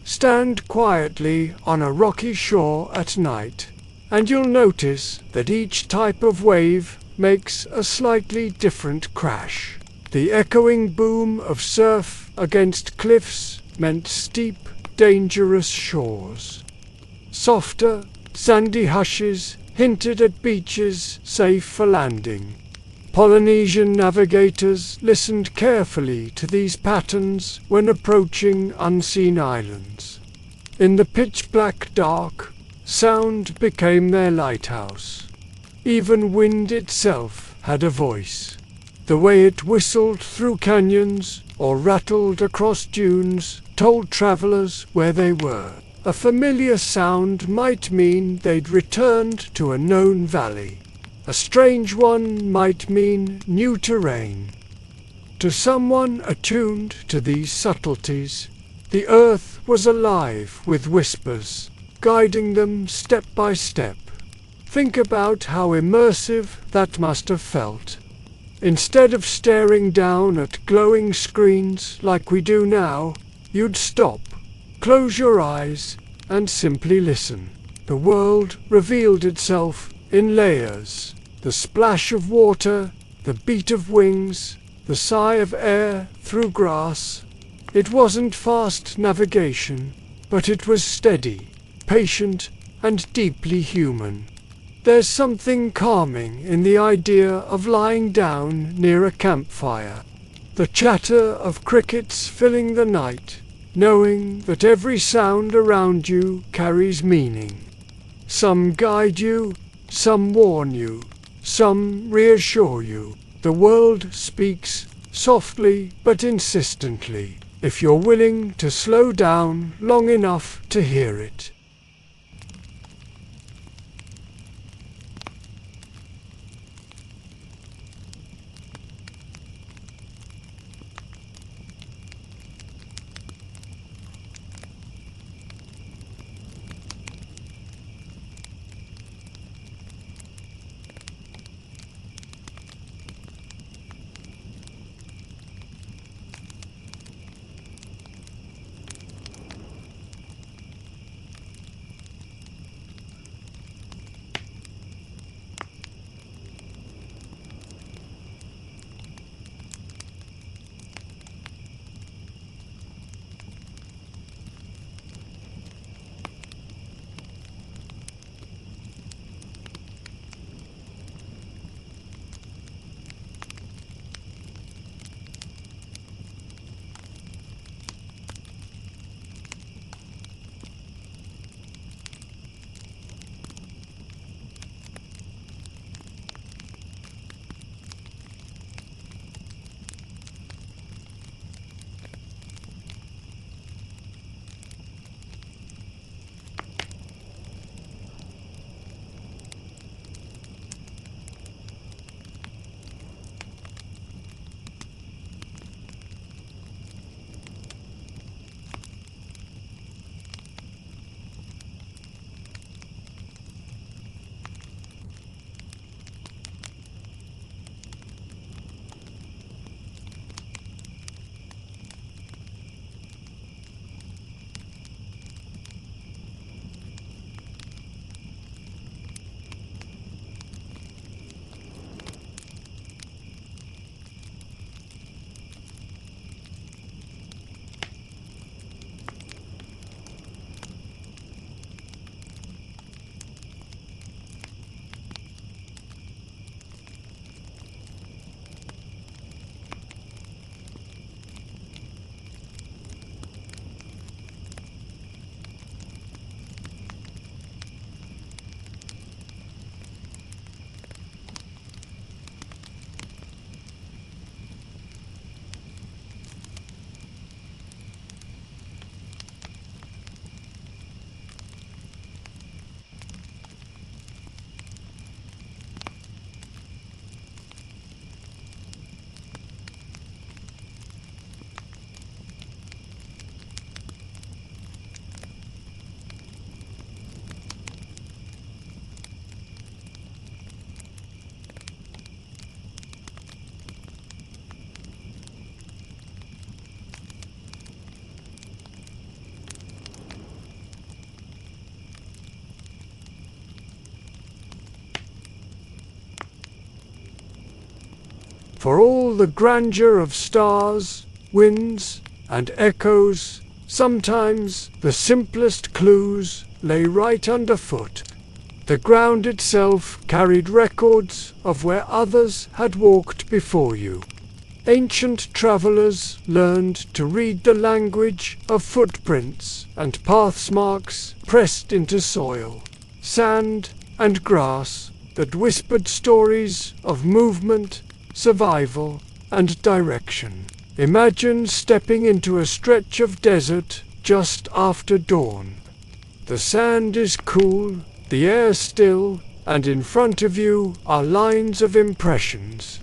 Stand quietly on a rocky shore at night, and you'll notice that each type of wave makes a slightly different crash. The echoing boom of surf against cliffs meant steep, dangerous shores. Softer, sandy hushes hinted at beaches safe for landing. Polynesian navigators listened carefully to these patterns when approaching unseen islands. In the pitch-black dark, sound became their lighthouse. Even wind itself had a voice. The way it whistled through canyons or rattled across dunes told travelers where they were. A familiar sound might mean they'd returned to a known valley. A strange one might mean new terrain. To someone attuned to these subtleties, the earth was alive with whispers, guiding them step by step. Think about how immersive that must have felt. Instead of staring down at glowing screens like we do now, you'd stop, close your eyes, and simply listen. The world revealed itself in layers. The splash of water, the beat of wings, the sigh of air through grass. It wasn't fast navigation, but it was steady, patient, and deeply human. There's something calming in the idea of lying down near a campfire. The chatter of crickets filling the night, knowing that every sound around you carries meaning. Some guide you, Some warn you, some reassure you. The world speaks softly but insistently, if you're willing to slow down long enough to hear it. For all the grandeur of stars, winds, and echoes, sometimes the simplest clues lay right underfoot. The ground itself carried records of where others had walked before you. Ancient travelers learned to read the language of footprints and path marks pressed into soil, sand, and grass that whispered stories of movement, survival, and direction. Imagine stepping into a stretch of desert just after dawn. The sand is cool, the air still, and in front of you are lines of impressions,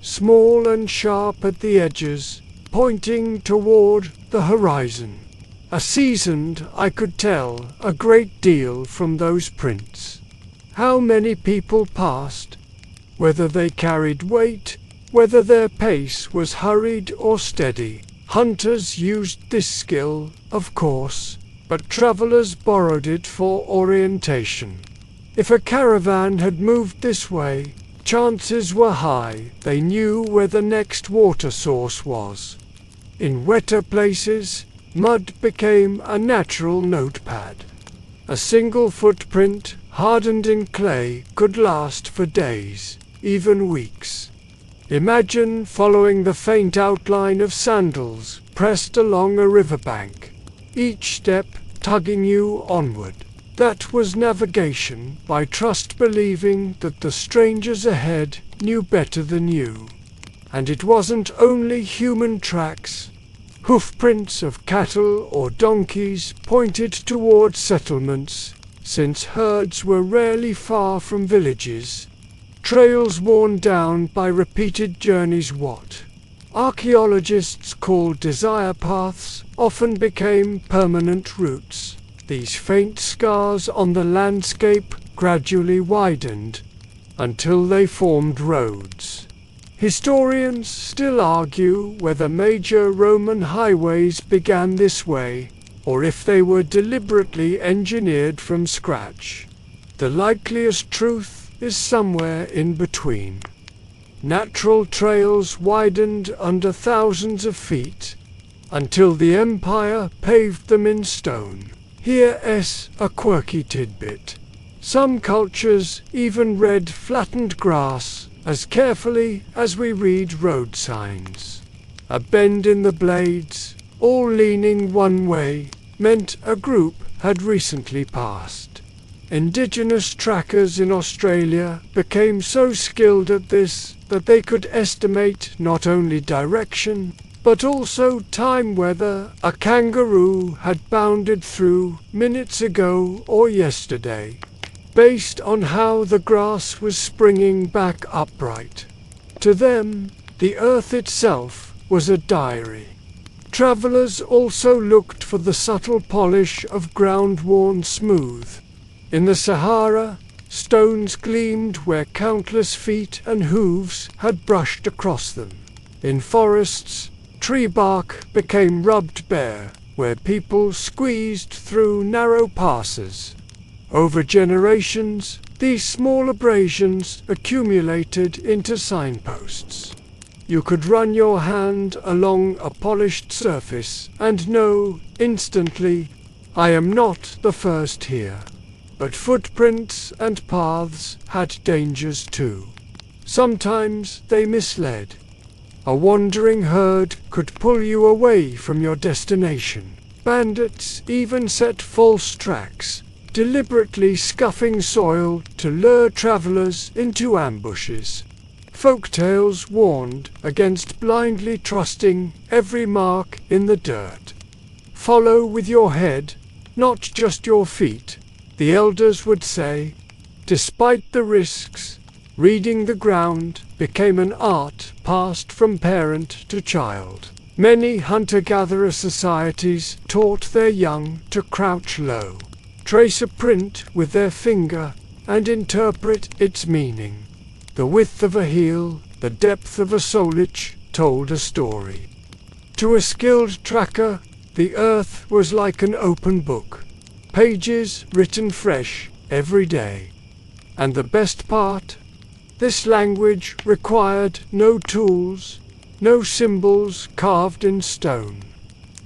small and sharp at the edges, pointing toward the horizon. A seasoned eye could tell a great deal from those prints. How many people passed, whether they carried weight, whether their pace was hurried or steady. Hunters used this skill, of course, but travelers borrowed it for orientation. If a caravan had moved this way, chances were high they knew where the next water source was. In wetter places, mud became a natural notepad. A single footprint, hardened in clay, could last for days, even weeks. Imagine following the faint outline of sandals pressed along a riverbank, each step tugging you onward. That was navigation by trust, believing that the strangers ahead knew better than you. And it wasn't only human tracks. Hoofprints of cattle or donkeys pointed towards settlements, since herds were rarely far from villages. Trails worn down by repeated journeys, what archaeologists call desire paths, often became permanent routes. These faint scars on the landscape gradually widened until they formed roads. Historians still argue whether major Roman highways began this way, or if they were deliberately engineered from scratch. The likeliest truth is somewhere in between. Natural trails widened under thousands of feet, until the empire paved them in stone. Here's a quirky tidbit. Some cultures even read flattened grass as carefully as we read road signs. A bend in the blades, all leaning one way, meant a group had recently passed. Indigenous trackers in Australia became so skilled at this that they could estimate not only direction, but also time, whether a kangaroo had bounded through minutes ago or yesterday, based on how the grass was springing back upright. To them, the earth itself was a diary. Travelers also looked for the subtle polish of ground worn smooth. In the Sahara, stones gleamed where countless feet and hooves had brushed across them. In forests, tree bark became rubbed bare, where people squeezed through narrow passes. Over generations, these small abrasions accumulated into signposts. You could run your hand along a polished surface and know instantly, I am not the first here. But footprints and paths had dangers too. Sometimes they misled. A wandering herd could pull you away from your destination. Bandits even set false tracks, deliberately scuffing soil to lure travelers into ambushes. Folktales warned against blindly trusting every mark in the dirt. Follow with your head, not just your feet, the elders would say. Despite the risks, reading the ground became an art passed from parent to child. Many hunter-gatherer societies taught their young to crouch low, trace a print with their finger, and interpret its meaning. The width of a heel, the depth of a solitch told a story. To a skilled tracker, the earth was like an open book, pages written fresh every day. And the best part? This language required no tools, no symbols carved in stone.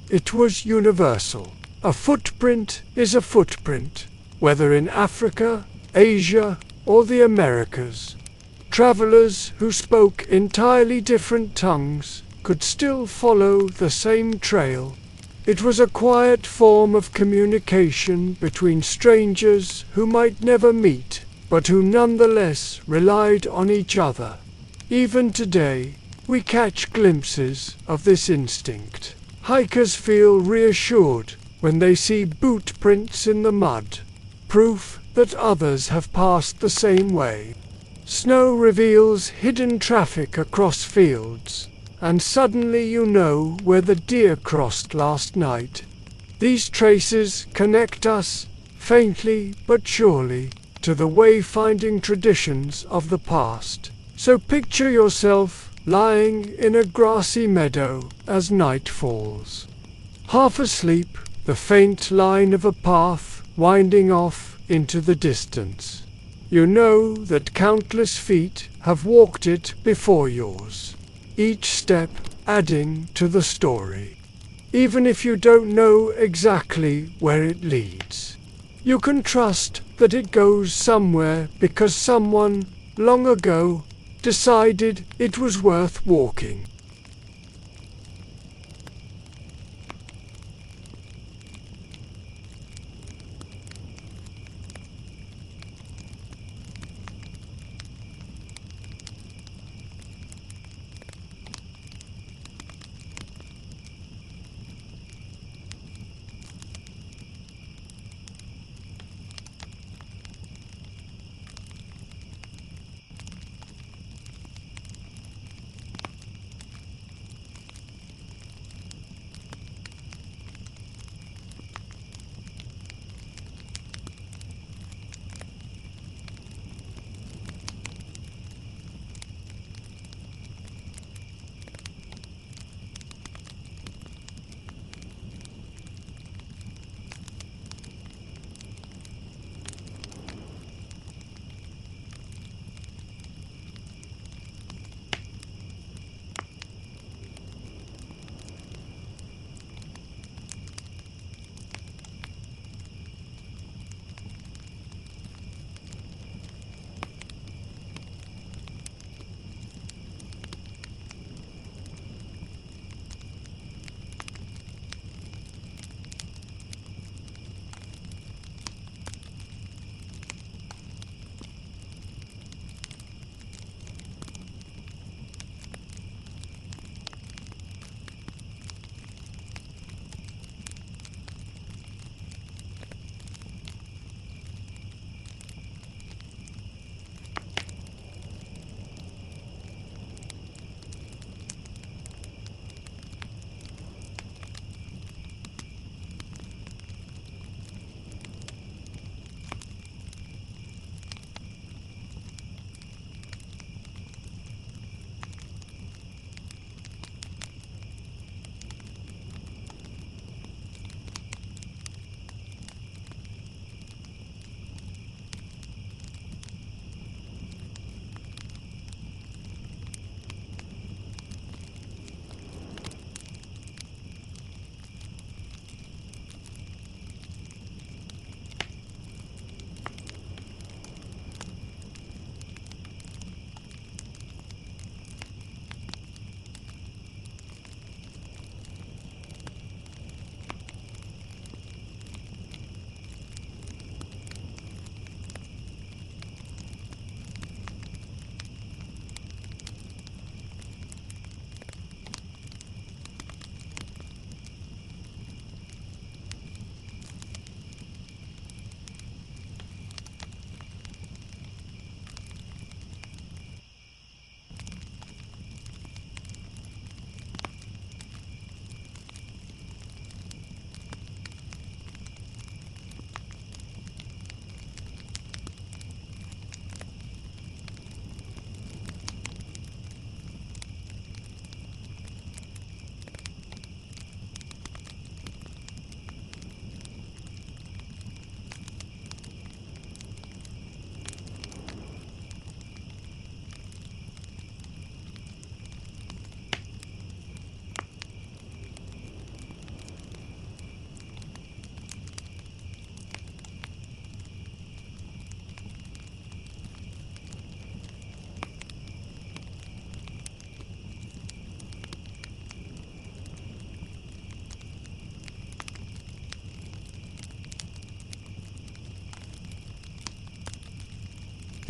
It was universal. A footprint is a footprint, whether in Africa, Asia, or the Americas. Travelers who spoke entirely different tongues could still follow the same trail. It was a quiet form of communication between strangers who might never meet, but who nonetheless relied on each other. Even today, we catch glimpses of this instinct. Hikers feel reassured when they see boot prints in the mud, proof that others have passed the same way. Snow reveals hidden traffic across fields, and suddenly you know where the deer crossed last night. These traces connect us, faintly but surely, to the wayfinding traditions of the past. So picture yourself lying in a grassy meadow as night falls. Half asleep, the faint line of a path winding off into the distance. You know that countless feet have walked it before yours, each step adding to the story. Even if you don't know exactly where it leads, you can trust that it goes somewhere because someone, long ago, decided it was worth walking.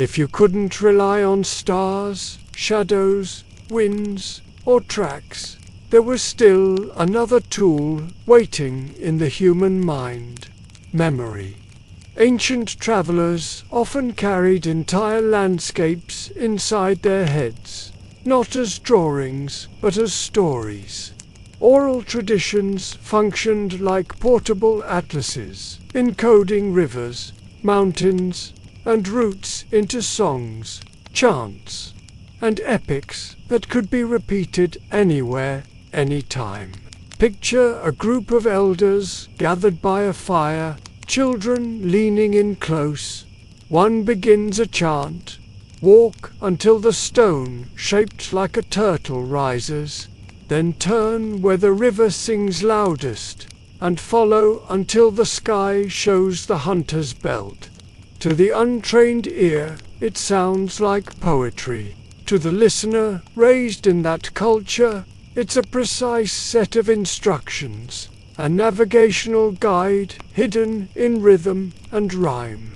If you couldn't rely on stars, shadows, winds, or tracks, there was still another tool waiting in the human mind: memory. Ancient travelers often carried entire landscapes inside their heads, not as drawings, but as stories. Oral traditions functioned like portable atlases, encoding rivers, mountains, and routes into songs, chants, and epics that could be repeated anywhere, anytime. Picture a group of elders gathered by a fire, children leaning in close. One begins a chant: "Walk until the stone shaped like a turtle rises, then turn where the river sings loudest, and follow until the sky shows the hunter's belt." To the untrained ear, it sounds like poetry. To the listener raised in that culture, it's a precise set of instructions, a navigational guide hidden in rhythm and rhyme.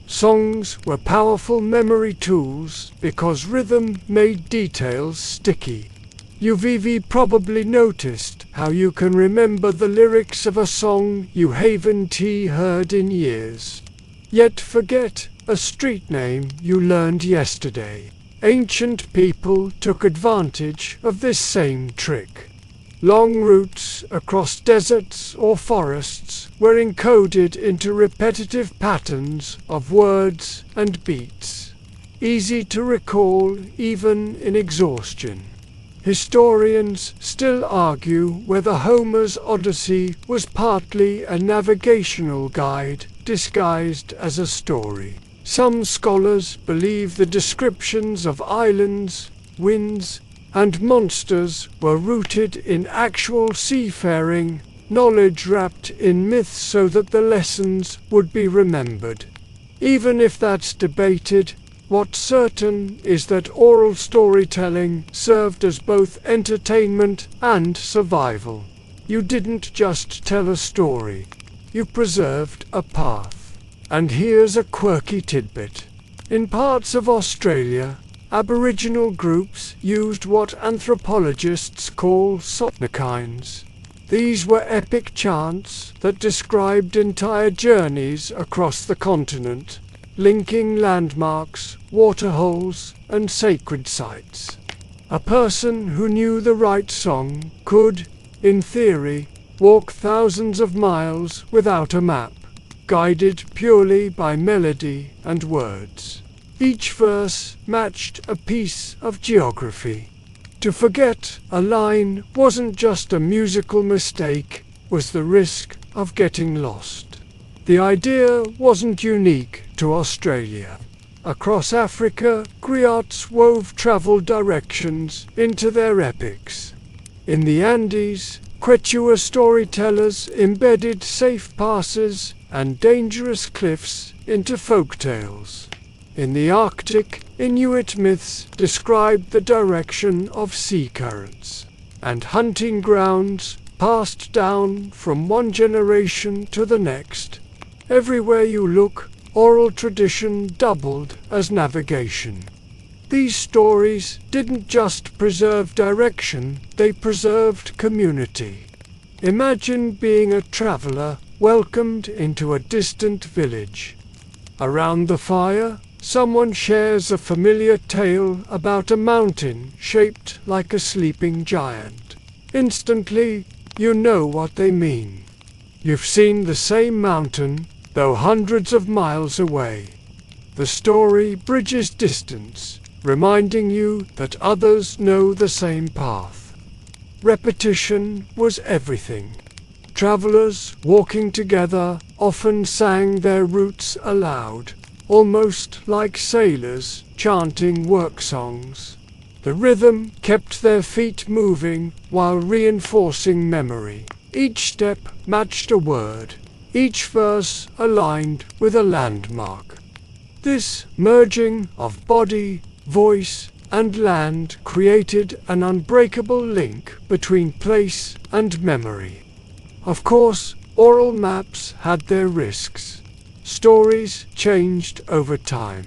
Songs were powerful memory tools because rhythm made details sticky. You've probably noticed how you can remember the lyrics of a song you haven't heard in years, yet forget a street name you learned yesterday. Ancient people took advantage of this same trick. Long routes across deserts or forests were encoded into repetitive patterns of words and beats, easy to recall even in exhaustion. Historians still argue whether Homer's Odyssey was partly a navigational guide disguised as a story. Some scholars believe the descriptions of islands, winds, and monsters were rooted in actual seafaring, knowledge wrapped in myths so that the lessons would be remembered. Even if that's debated, what's certain is that oral storytelling served as both entertainment and survival. You didn't just tell a story, you preserved a path. And here's a quirky tidbit. In parts of Australia, Aboriginal groups used what anthropologists call sopnikines. These were epic chants that described entire journeys across the continent, linking landmarks, waterholes, and sacred sites. A person who knew the right song could, in theory, walk thousands of miles without a map, guided purely by melody and words. Each verse matched a piece of geography. To forget a line wasn't just a musical mistake, was the risk of getting lost. The idea wasn't unique to Australia. Across Africa, griots wove travel directions into their epics. In the Andes, Quechua storytellers embedded safe passes and dangerous cliffs into folktales. In the Arctic, Inuit myths described the direction of sea currents, and hunting grounds passed down from one generation to the next. Everywhere you look, oral tradition doubled as navigation. These stories didn't just preserve direction, they preserved community. Imagine being a traveler welcomed into a distant village. Around the fire, someone shares a familiar tale about a mountain shaped like a sleeping giant. Instantly, you know what they mean. You've seen the same mountain, though hundreds of miles away. The story bridges distance, reminding you that others know the same path. Repetition was everything. Travelers walking together often sang their routes aloud, almost like sailors chanting work songs. The rhythm kept their feet moving while reinforcing memory. Each step matched a word, each verse aligned with a landmark. This merging of body, voice, and land created an unbreakable link between place and memory. Of course, oral maps had their risks. Stories changed over time.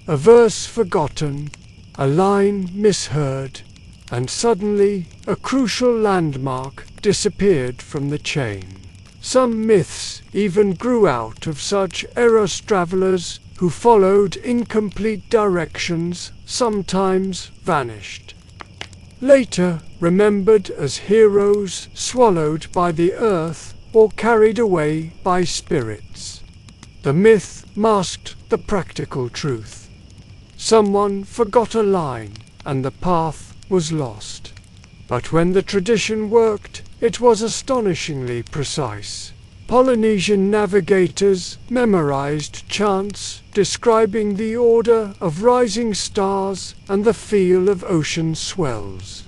A verse forgotten, a line misheard, and suddenly a crucial landmark disappeared from the chain. Some myths even grew out of such errors. Travelers who followed incomplete directions sometimes vanished. Later remembered as heroes swallowed by the earth or carried away by spirits. The myth masked the practical truth. Someone forgot a line and the path was lost. But when the tradition worked, it was astonishingly precise. Polynesian navigators memorized chants describing the order of rising stars and the feel of ocean swells.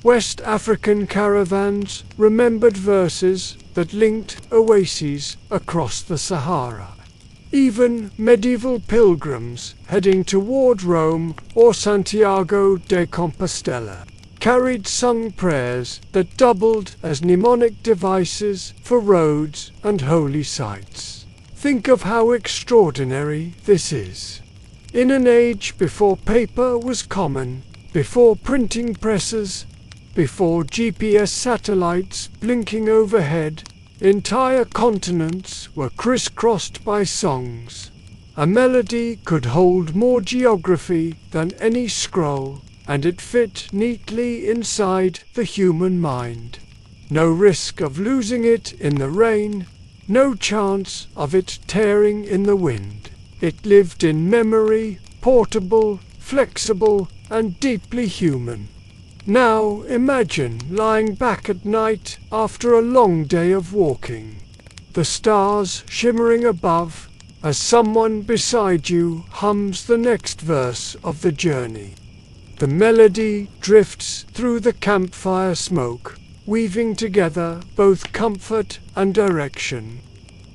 West African caravans remembered verses that linked oases across the Sahara. Even medieval pilgrims heading toward Rome or Santiago de Compostela carried sung prayers that doubled as mnemonic devices for roads and holy sites. Think of how extraordinary this is. In an age before paper was common, before printing presses, before GPS satellites blinking overhead, entire continents were crisscrossed by songs. A melody could hold more geography than any scroll, and it fit neatly inside the human mind. No risk of losing it in the rain, no chance of it tearing in the wind. It lived in memory, portable, flexible, and deeply human. Now imagine lying back at night after a long day of walking, the stars shimmering above, as someone beside you hums the next verse of the journey. The melody drifts through the campfire smoke, weaving together both comfort and direction.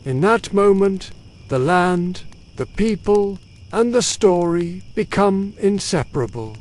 In that moment, the land, the people, and the story become inseparable.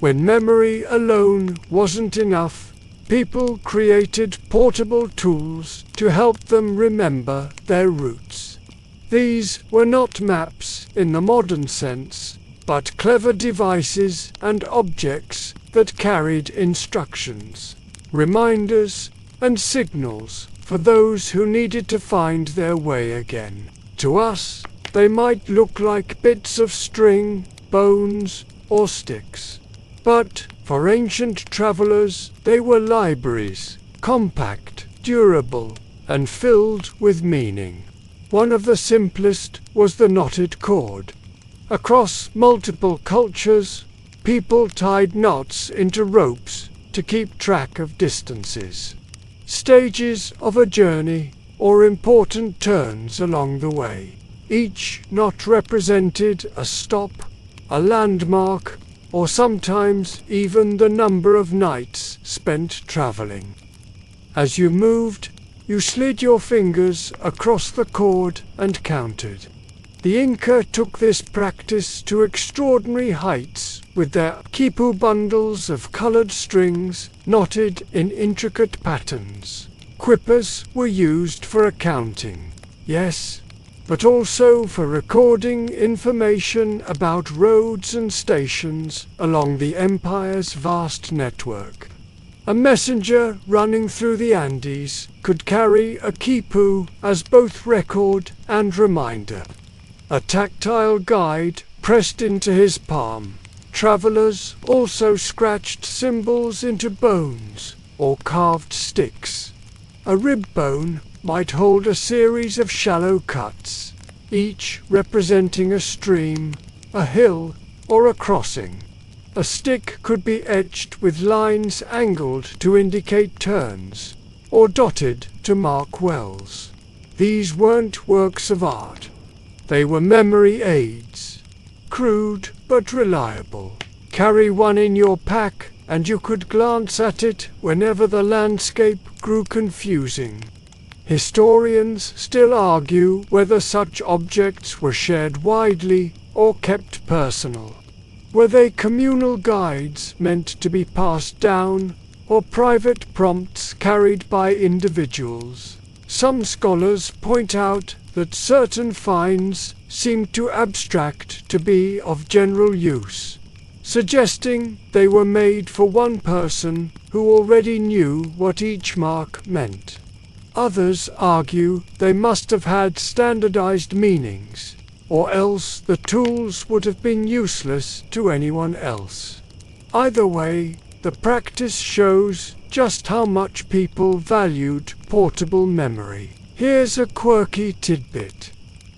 When memory alone wasn't enough, people created portable tools to help them remember their roots. These were not maps in the modern sense, but clever devices and objects that carried instructions, reminders, and signals for those who needed to find their way again. To us, they might look like bits of string, bones, or sticks. But for ancient travelers, they were libraries, compact, durable, and filled with meaning. One of the simplest was the knotted cord. Across multiple cultures, people tied knots into ropes to keep track of distances, stages of a journey, or important turns along the way. Each knot represented a stop, a landmark, or sometimes even the number of nights spent traveling. As you moved, you slid your fingers across the cord and counted. The Inca took this practice to extraordinary heights with their quipu bundles of colored strings knotted in intricate patterns. Quippers were used for accounting, yes, but also for recording information about roads and stations along the empire's vast network. A messenger running through the Andes could carry a quipu as both record and reminder. A tactile guide pressed into his palm. Travelers also scratched symbols into bones or carved sticks. A rib bone might hold a series of shallow cuts, each representing a stream, a hill, or a crossing. A stick could be etched with lines angled to indicate turns, or dotted to mark wells. These weren't works of art. They were memory aids, crude but reliable. Carry one in your pack and you could glance at it whenever the landscape grew confusing. Historians still argue whether such objects were shared widely or kept personal. Were they communal guides meant to be passed down, or private prompts carried by individuals? Some scholars point out that certain finds seemed too abstract to be of general use, suggesting they were made for one person who already knew what each mark meant. Others argue they must have had standardized meanings, or else the tools would have been useless to anyone else. Either way, the practice shows just how much people valued portable memory. Here's a quirky tidbit.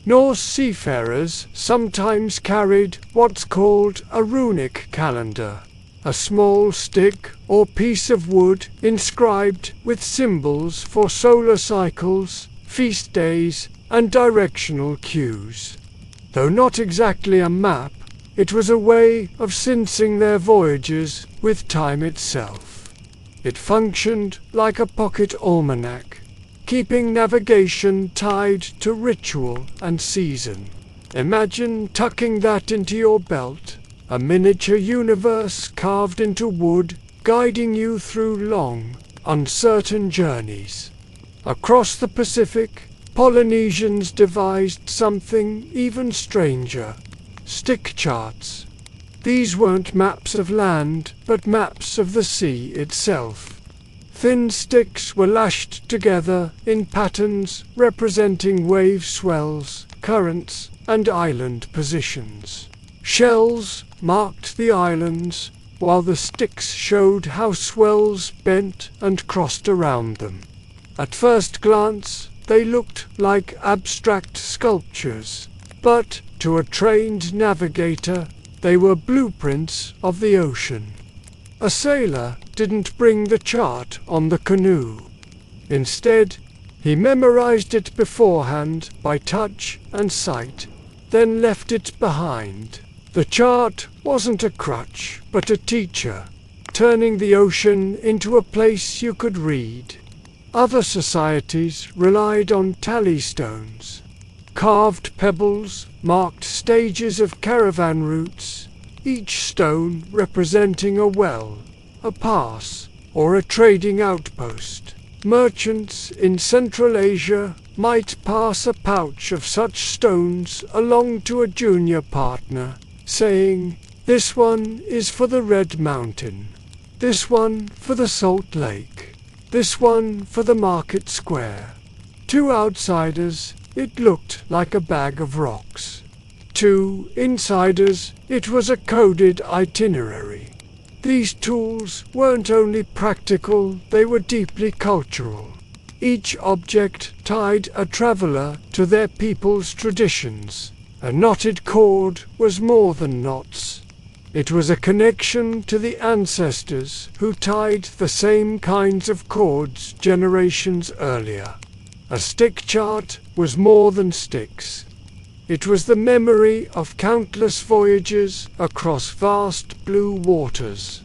Norse seafarers sometimes carried what's called a runic calendar, a small stick or piece of wood inscribed with symbols for solar cycles, feast days, and directional cues. Though not exactly a map, it was a way of sensing their voyages with time itself. It functioned like a pocket almanac, keeping navigation tied to ritual and season. Imagine tucking that into your belt, a miniature universe carved into wood, guiding you through long, uncertain journeys. Across the Pacific, Polynesians devised something even stranger: stick charts. These weren't maps of land, but maps of the sea itself. Thin sticks were lashed together in patterns representing wave swells, currents, and island positions. Shells marked the islands, while the sticks showed how swells bent and crossed around them. At first glance, they looked like abstract sculptures, but to a trained navigator, they were blueprints of the ocean. A sailor didn't bring the chart on the canoe. Instead, he memorized it beforehand by touch and sight, then left it behind. The chart wasn't a crutch, but a teacher, turning the ocean into a place you could read. Other societies relied on tally stones. Carved pebbles marked stages of caravan routes, each stone representing a well, a pass, or a trading outpost. Merchants in Central Asia might pass a pouch of such stones along to a junior partner, saying, "This one is for the Red Mountain, this one for the Salt Lake, this one for the Market Square." To outsiders, it looked like a bag of rocks. To insiders, it was a coded itinerary. These tools weren't only practical, they were deeply cultural. Each object tied a traveler to their people's traditions. A knotted cord was more than knots. It was a connection to the ancestors who tied the same kinds of cords generations earlier. A stick chart was more than sticks. It was the memory of countless voyages across vast blue waters.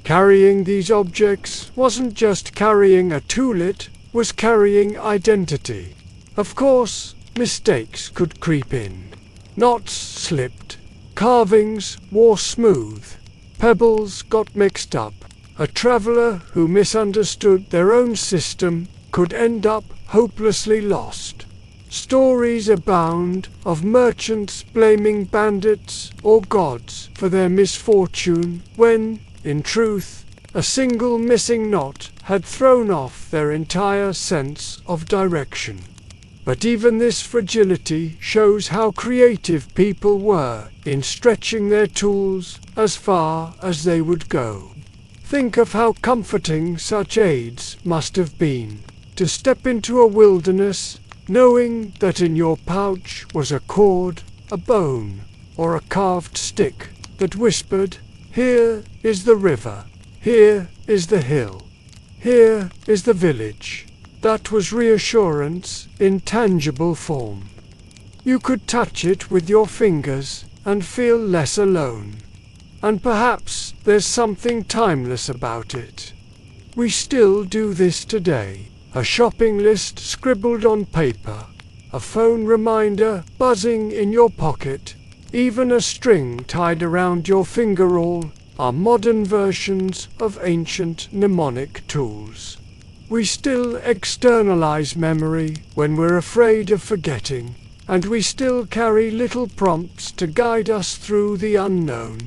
Carrying these objects wasn't just carrying a tool, it was carrying identity. Of course, mistakes could creep in. Knots slipped, carvings wore smooth, pebbles got mixed up. A traveler who misunderstood their own system could end up hopelessly lost. Stories abound of merchants blaming bandits or gods for their misfortune when, in truth, a single missing knot had thrown off their entire sense of direction. But even this fragility shows how creative people were in stretching their tools as far as they would go. Think of how comforting such aids must have been, to step into a wilderness knowing that in your pouch was a cord, a bone, or a carved stick that whispered, "Here is the river, here is the hill, here is the village." That was reassurance in tangible form. You could touch it with your fingers and feel less alone. And perhaps there's something timeless about it. We still do this today. A shopping list scribbled on paper, a phone reminder buzzing in your pocket, even a string tied around your finger, all are modern versions of ancient mnemonic tools. We still externalize memory when we're afraid of forgetting, and we still carry little prompts to guide us through the unknown.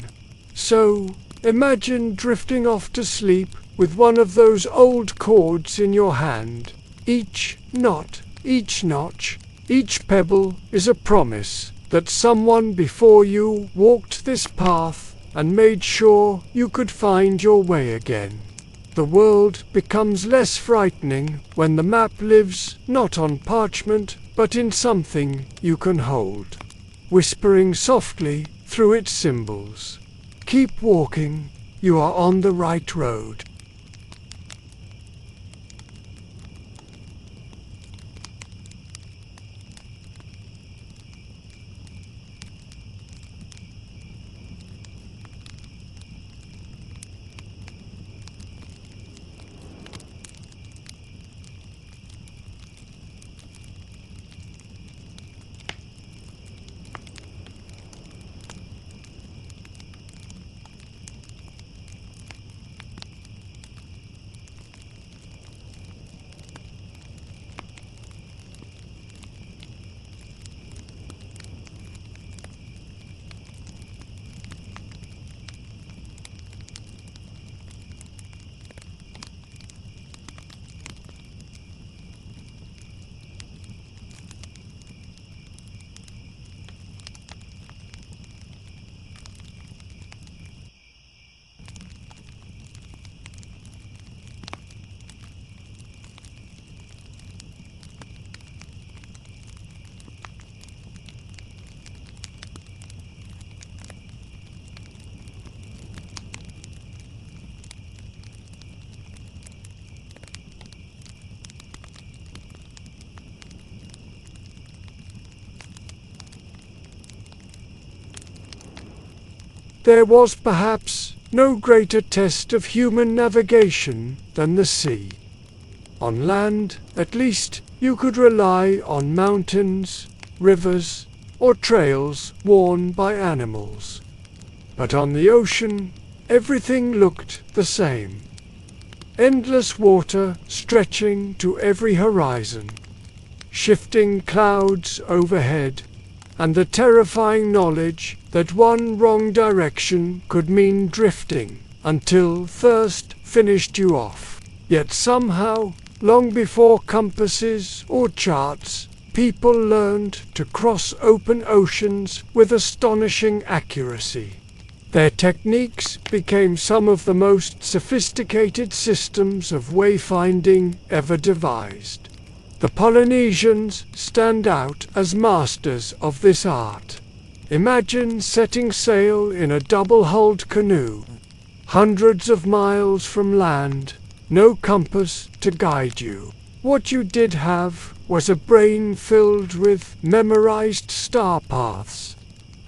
So, imagine drifting off to sleep with one of those old cords in your hand. Each knot, each notch, each pebble is a promise that someone before you walked this path and made sure you could find your way again. The world becomes less frightening when the map lives not on parchment but in something you can hold, whispering softly through its symbols. Keep walking, you are on the right road. There was perhaps no greater test of human navigation than the sea. On land, at least, you could rely on mountains, rivers, or trails worn by animals. But on the ocean, everything looked the same. endless water stretching to every horizon, shifting clouds overhead, and the terrifying knowledge that one wrong direction could mean drifting until thirst finished you off. Yet somehow, long before compasses or charts, people learned to cross open oceans with astonishing accuracy. Their techniques became some of the most sophisticated systems of wayfinding ever devised. The Polynesians stand out as masters of this art. Imagine setting sail in a double-hulled canoe, hundreds of miles from land, no compass to guide you. What you did have was a brain filled with memorized star paths,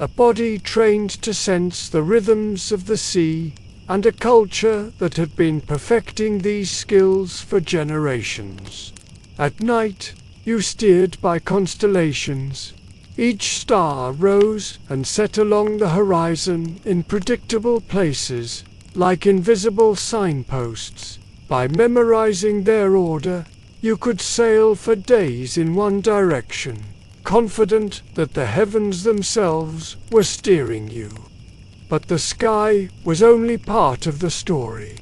a body trained to sense the rhythms of the sea, and a culture that had been perfecting these skills for generations. At night, you steered by constellations. Each star rose and set along the horizon in predictable places, like invisible signposts. By memorizing their order, you could sail for days in one direction, confident that the heavens themselves were steering you. But the sky was only part of the story.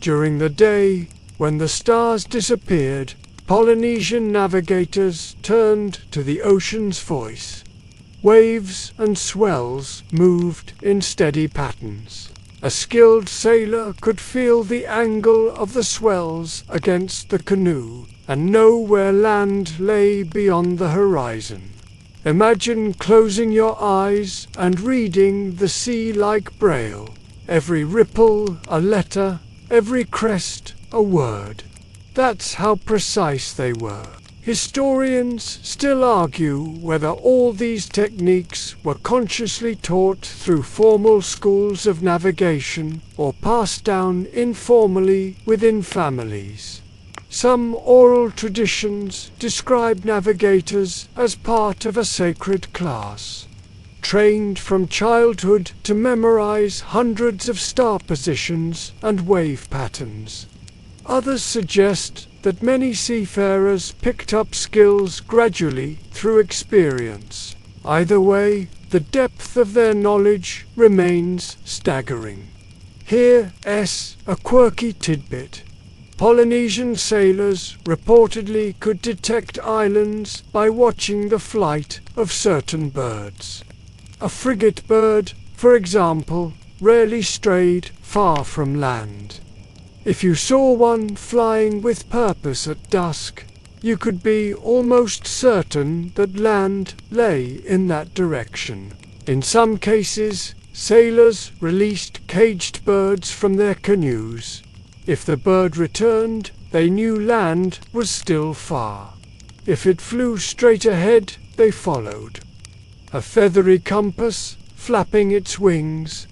During the day, when the stars disappeared, Polynesian navigators turned to the ocean's voice. Waves and swells moved in steady patterns. A skilled sailor could feel the angle of the swells against the canoe and know where land lay beyond the horizon. Imagine closing your eyes and reading the sea like braille, every ripple a letter, every crest a word. That's how precise they were. Historians still argue whether all these techniques were consciously taught through formal schools of navigation or passed down informally within families. Some oral traditions describe navigators as part of a sacred class, trained from childhood to memorize hundreds of star positions and wave patterns. Others suggest that many seafarers picked up skills gradually through experience. Either way, the depth of their knowledge remains staggering. Here's a quirky tidbit. Polynesian sailors reportedly could detect islands by watching the flight of certain birds. A frigate bird, for example, rarely strayed far from land. If you saw one flying with purpose at dusk, you could be almost certain that land lay in that direction. In some cases, sailors released caged birds from their canoes. If the bird returned, they knew land was still far. If it flew straight ahead, they followed. A feathery compass flapping its wings.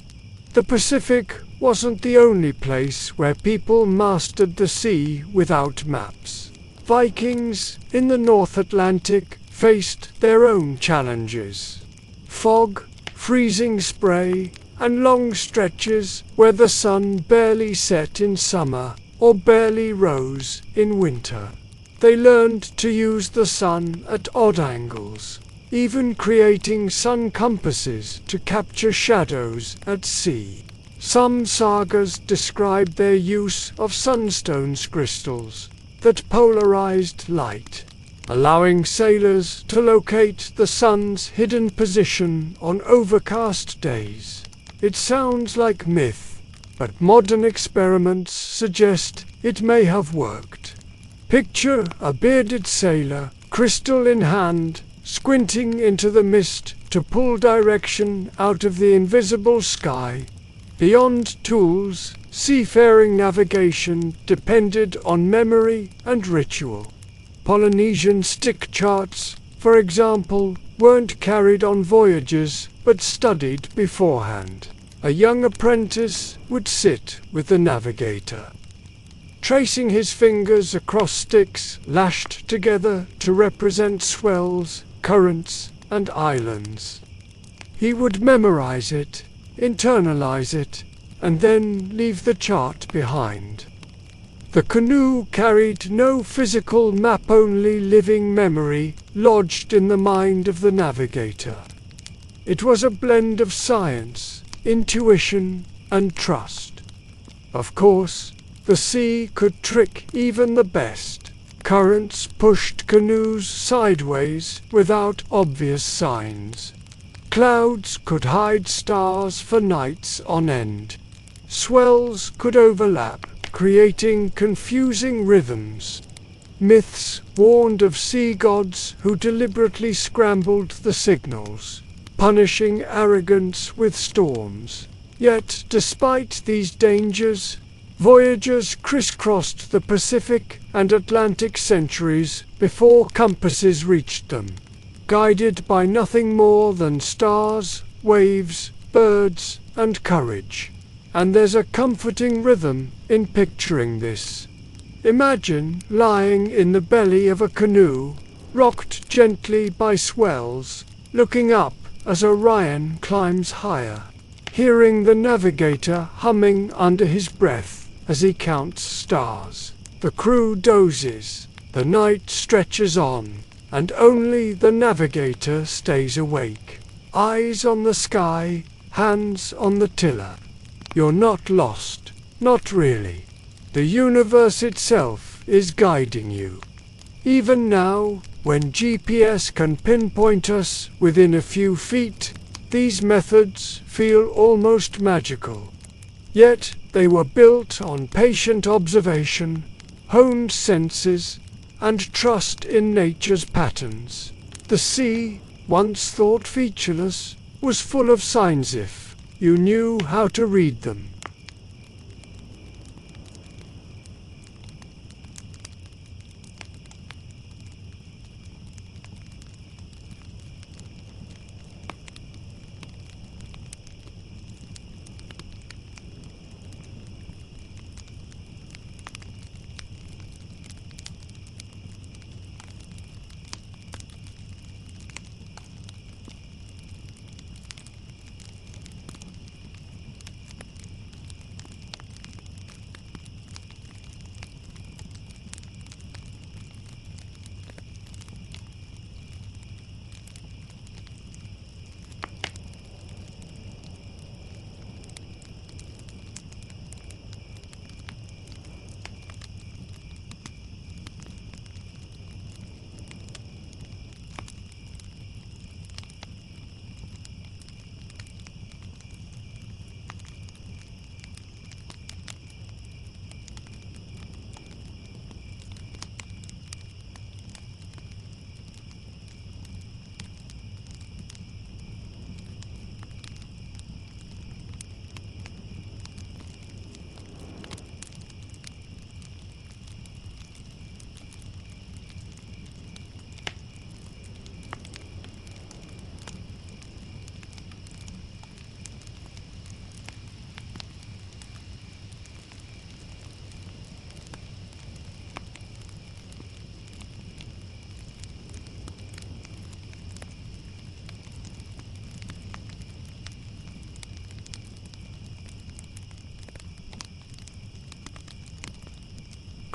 The Pacific wasn't the only place where people mastered the sea without maps. Vikings in the North Atlantic faced their own challenges. Fog, freezing spray, and long stretches where the sun barely set in summer or barely rose in winter. They learned to use the sun at odd angles, even creating sun compasses to capture shadows at sea. Some sagas describe their use of sunstone crystals that polarized light, allowing sailors to locate the sun's hidden position on overcast days. It sounds like myth, but modern experiments suggest it may have worked. Picture a bearded sailor, crystal in hand, squinting into the mist to pull direction out of the invisible sky. Beyond tools, seafaring navigation depended on memory and ritual. Polynesian stick charts, for example, weren't carried on voyages but studied beforehand. A young apprentice would sit with the navigator, tracing his fingers across sticks lashed together to represent swells, currents, and islands. He would memorize it, internalize it, and then leave the chart behind. The canoe carried no physical map, only living memory lodged in the mind of the navigator. It was a blend of science, intuition, and trust. Of course, the sea could trick even the best. Currents pushed canoes sideways without obvious signs. Clouds could hide stars for nights on end. Swells could overlap, creating confusing rhythms. Myths warned of sea gods who deliberately scrambled the signals, punishing arrogance with storms. Yet, despite these dangers, voyagers crisscrossed the Pacific and Atlantic centuries before compasses reached them, guided by nothing more than stars, waves, birds, and courage. And there's a comforting rhythm in picturing this. Imagine lying in the belly of a canoe, rocked gently by swells, looking up as Orion climbs higher, hearing the navigator humming under his breath as he counts stars. The crew dozes, the night stretches on, and only the navigator stays awake. Eyes on the sky, hands on the tiller. You're not lost, not really. The universe itself is guiding you. Even now, when GPS can pinpoint us within a few feet, these methods feel almost magical. Yet they were built on patient observation, honed senses, and trust in nature's patterns. The sea, once thought featureless, was full of signs if you knew how to read them.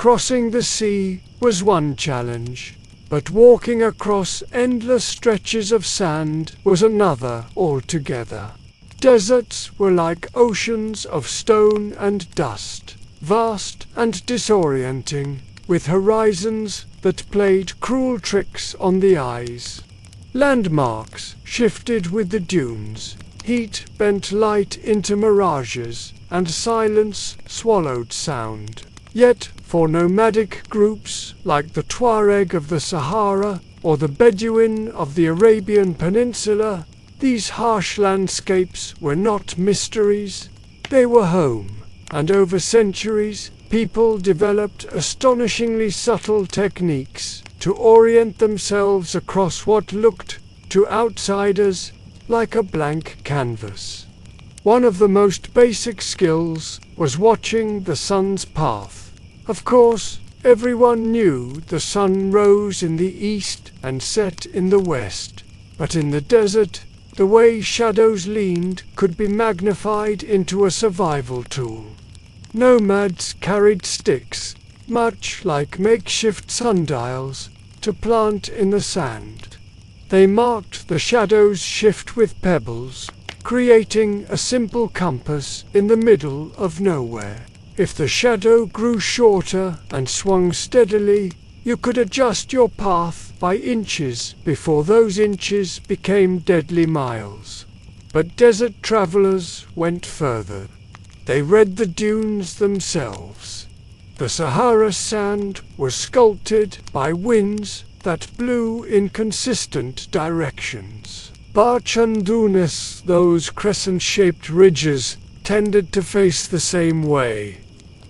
Crossing the sea was one challenge, but walking across endless stretches of sand was another altogether. Deserts were like oceans of stone and dust, vast and disorienting, with horizons that played cruel tricks on the eyes. Landmarks shifted with the dunes, heat bent light into mirages, and silence swallowed sound. Yet, for nomadic groups like the Tuareg of the Sahara or the Bedouin of the Arabian Peninsula, these harsh landscapes were not mysteries, they were home, and over centuries, people developed astonishingly subtle techniques to orient themselves across what looked, to outsiders, like a blank canvas. One of the most basic skills was watching the sun's path. Of course, everyone knew the sun rose in the east and set in the west, but in the desert, the way shadows leaned could be magnified into a survival tool. Nomads carried sticks, much like makeshift sundials, to plant in the sand. They marked the shadow's shift with pebbles, creating a simple compass in the middle of nowhere. If the shadow grew shorter and swung steadily, you could adjust your path by inches before those inches became deadly miles. But desert travelers went further. They read the dunes themselves. The Sahara sand was sculpted by winds that blew in consistent directions. Barchandunis, those crescent-shaped ridges, tended to face the same way,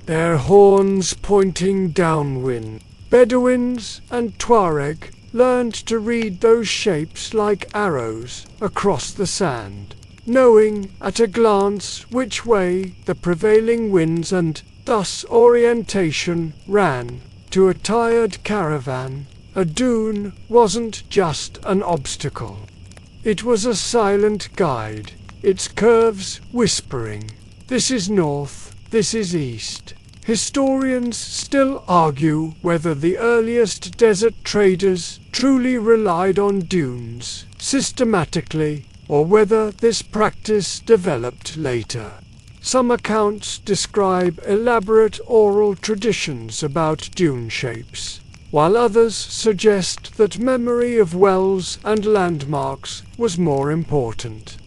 their horns pointing downwind. Bedouins and Tuareg learned to read those shapes like arrows across the sand, knowing at a glance which way the prevailing winds and thus orientation ran. To a tired caravan, a dune wasn't just an obstacle. It was a silent guide, its curves whispering, "This is north, this is east." Historians still argue whether the earliest desert traders truly relied on dunes systematically, or whether this practice developed later. Some accounts describe elaborate oral traditions about dune shapes, while others suggest that memory of wells and landmarks was more important.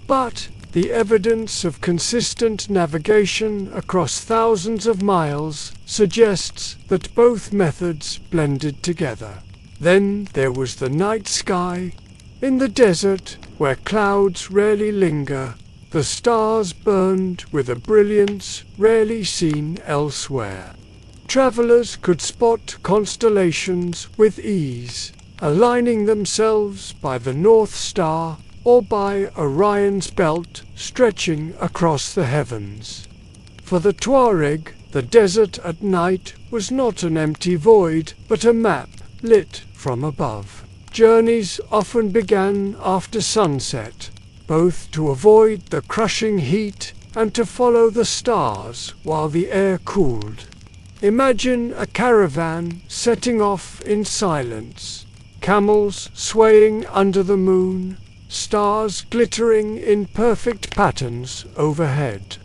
But the evidence of consistent navigation across thousands of miles suggests that both methods blended together. Then there was the night sky. In the desert, where clouds rarely linger, the stars burned with a brilliance rarely seen elsewhere. Travelers could spot constellations with ease, aligning themselves by the North Star or by Orion's belt stretching across the heavens. For the Tuareg, the desert at night was not an empty void, but a map lit from above. Journeys often began after sunset, both to avoid the crushing heat and to follow the stars while the air cooled. Imagine a caravan setting off in silence, camels swaying under the moon, stars glittering in perfect patterns overhead.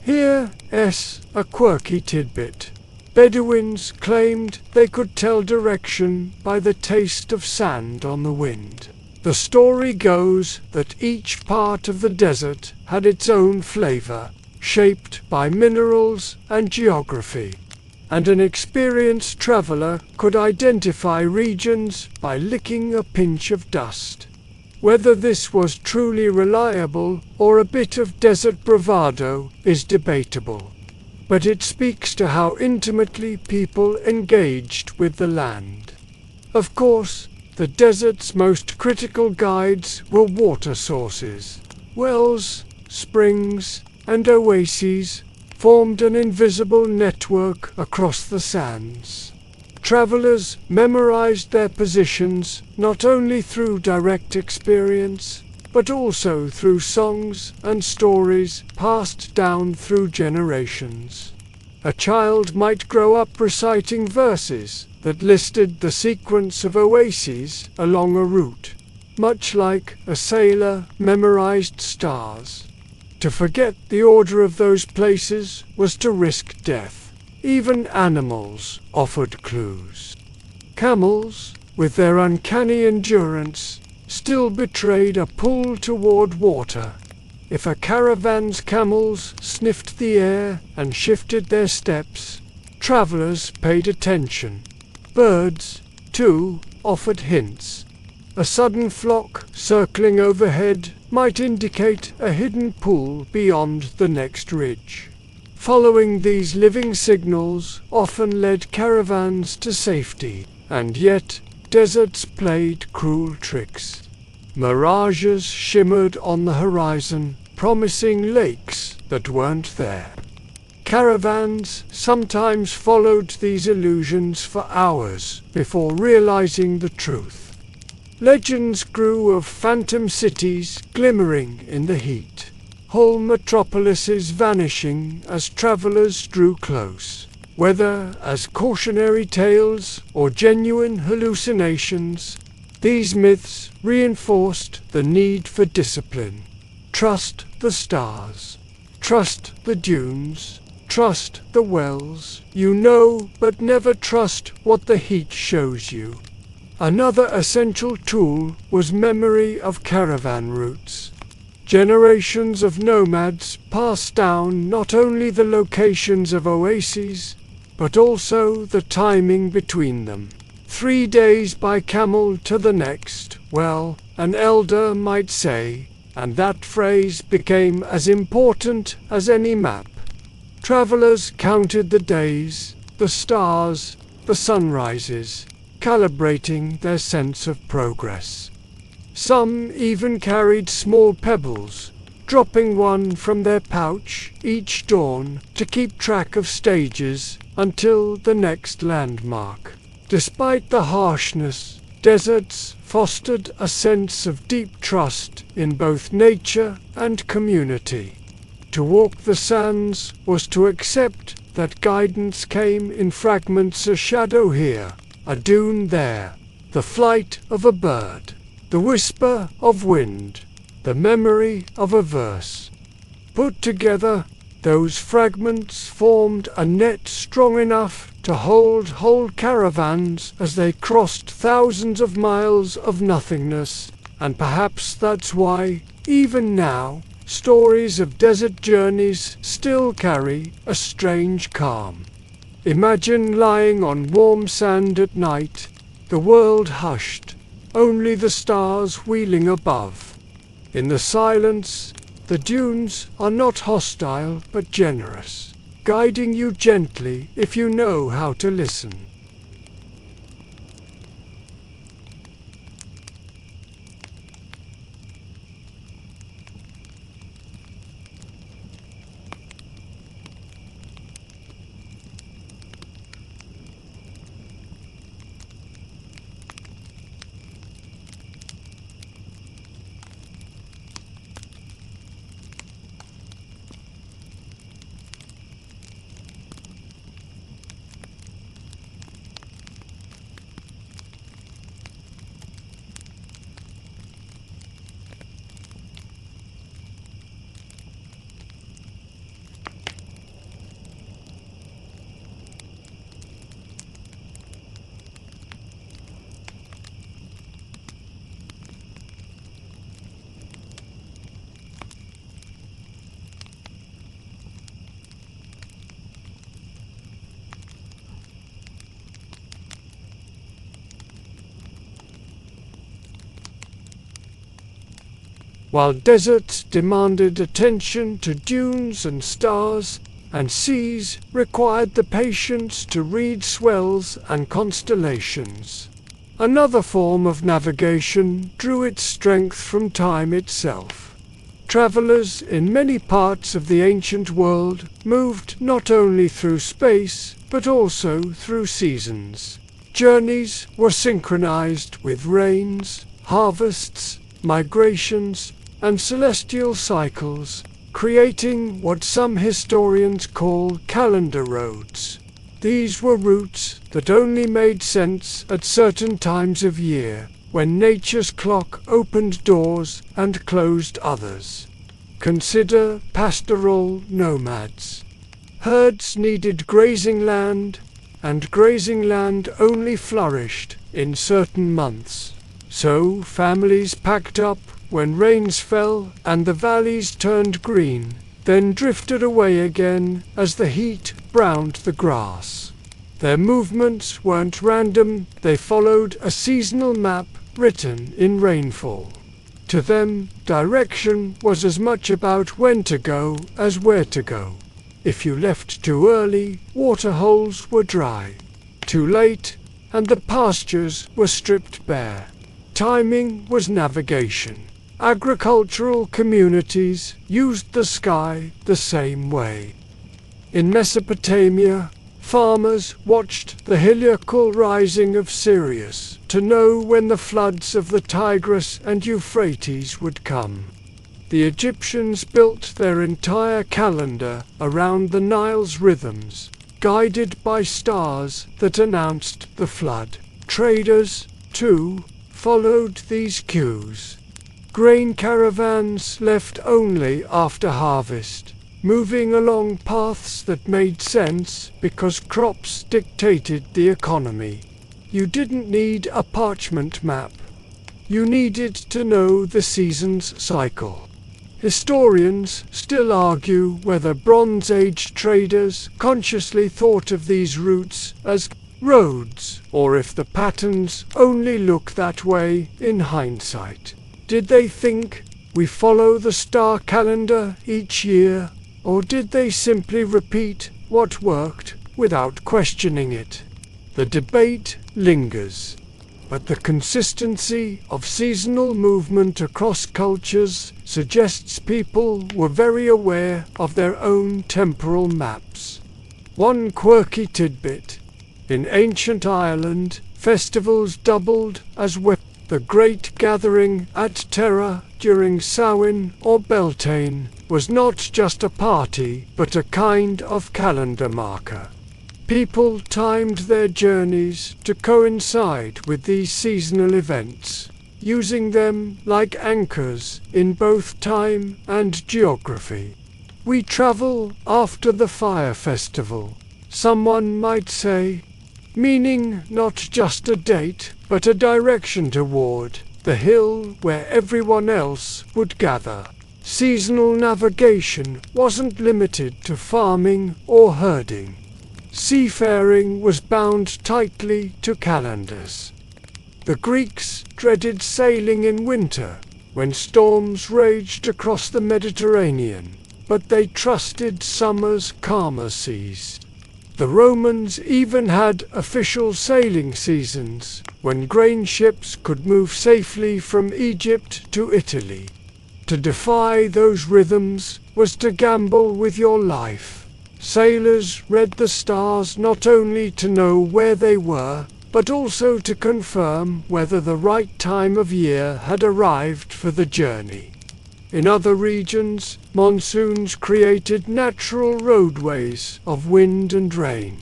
Here's a quirky tidbit. Bedouins claimed they could tell direction by the taste of sand on the wind. The story goes that each part of the desert had its own flavor, shaped by minerals and geography, and an experienced traveler could identify regions by licking a pinch of dust. Whether this was truly reliable or a bit of desert bravado is debatable, but it speaks to how intimately people engaged with the land. Of course, the desert's most critical guides were water sources. Wells, springs, and oases formed an invisible network across the sands. Travelers memorized their positions not only through direct experience, but also through songs and stories passed down through generations. A child might grow up reciting verses that listed the sequence of oases along a route, much like a sailor memorized stars. To forget the order of those places was to risk death. Even animals offered clues. Camels, with their uncanny endurance, still betrayed a pull toward water. If a caravan's camels sniffed the air and shifted their steps, travelers paid attention. Birds, too, offered hints. A sudden flock circling overhead might indicate a hidden pool beyond the next ridge. Following these living signals often led caravans to safety, and yet deserts played cruel tricks. Mirages shimmered on the horizon, promising lakes that weren't there. Caravans sometimes followed these illusions for hours before realizing the truth. Legends grew of phantom cities glimmering in the heat, whole metropolises vanishing as travelers drew close. Whether as cautionary tales or genuine hallucinations, these myths reinforced the need for discipline. Trust the stars. Trust the dunes. Trust the wells you know, but never trust what the heat shows you. Another essential tool was memory of caravan routes. Generations of nomads passed down not only the locations of oases, but also the timing between them. 3 days by camel to the next, well, an elder might say, and that phrase became as important as any map. Travelers counted the days, the stars, the sunrises, calibrating their sense of progress. Some even carried small pebbles, dropping one from their pouch each dawn to keep track of stages until the next landmark. Despite the harshness, deserts fostered a sense of deep trust in both nature and community. To walk the sands was to accept that guidance came in fragments, a shadow here, a dune there, the flight of a bird, the whisper of wind, the memory of a verse. Put together, those fragments formed a net strong enough to hold whole caravans as they crossed thousands of miles of nothingness, and perhaps that's why, even now, stories of desert journeys still carry a strange calm. Imagine lying on warm sand at night, the world hushed, only the stars wheeling above. In the silence, the dunes are not hostile but generous, guiding you gently if you know how to listen. While deserts demanded attention to dunes and stars, and seas required the patience to read swells and constellations. Another form of navigation drew its strength from time itself. Travelers in many parts of the ancient world moved not only through space, but also through seasons. Journeys were synchronized with rains, harvests, migrations, and celestial cycles, creating what some historians call calendar roads. These were routes that only made sense at certain times of year, when nature's clock opened doors and closed others. Consider pastoral nomads. Herds needed grazing land, and grazing land only flourished in certain months. So families packed up when rains fell and the valleys turned green, then drifted away again as the heat browned the grass. Their movements weren't random, they followed a seasonal map written in rainfall. To them, direction was as much about when to go as where to go. If you left too early, waterholes were dry. Too late, and the pastures were stripped bare. Timing was navigation. Agricultural communities used the sky the same way. In Mesopotamia, farmers watched the heliacal rising of Sirius to know when the floods of the Tigris and Euphrates would come. The Egyptians built their entire calendar around the Nile's rhythms, guided by stars that announced the flood. Traders, too, followed these cues. Grain caravans left only after harvest, moving along paths that made sense because crops dictated the economy. You didn't need a parchment map. You needed to know the season's cycle. Historians still argue whether Bronze Age traders consciously thought of these routes as roads, or if the patterns only look that way in hindsight. Did they think, we follow the star calendar each year, or did they simply repeat what worked without questioning it? The debate lingers, but the consistency of seasonal movement across cultures suggests people were very aware of their own temporal maps. One quirky tidbit: in ancient Ireland, festivals doubled as weapons. The great gathering at Terra during Samhain or Beltane was not just a party, but a kind of calendar marker. People timed their journeys to coincide with these seasonal events, using them like anchors in both time and geography. We travel after the fire festival, someone might say, meaning not just a date, but a direction toward the hill where everyone else would gather. Seasonal navigation wasn't limited to farming or herding. Seafaring was bound tightly to calendars. The Greeks dreaded sailing in winter, when storms raged across the Mediterranean, but they trusted summer's calmer seas. The Romans even had official sailing seasons, when grain ships could move safely from Egypt to Italy. To defy those rhythms was to gamble with your life. Sailors read the stars not only to know where they were, but also to confirm whether the right time of year had arrived for the journey. In other regions, monsoons created natural roadways of wind and rain.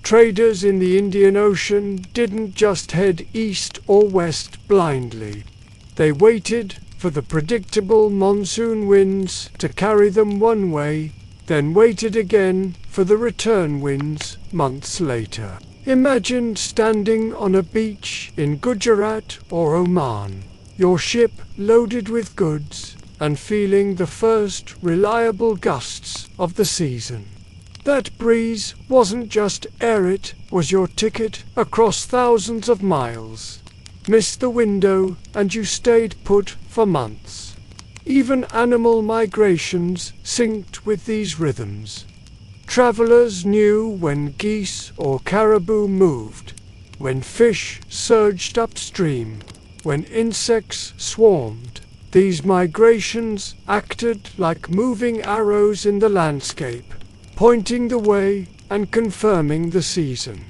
Traders in the Indian Ocean didn't just head east or west blindly. They waited for the predictable monsoon winds to carry them one way, then waited again for the return winds months later. Imagine standing on a beach in Gujarat or Oman, your ship loaded with goods, and feeling the first reliable gusts of the season. That breeze wasn't just air, it was your ticket across thousands of miles. Miss the window and you stayed put for months. Even animal migrations synced with these rhythms. Travelers knew when geese or caribou moved, when fish surged upstream, when insects swarmed. These migrations acted like moving arrows in the landscape, pointing the way and confirming the season.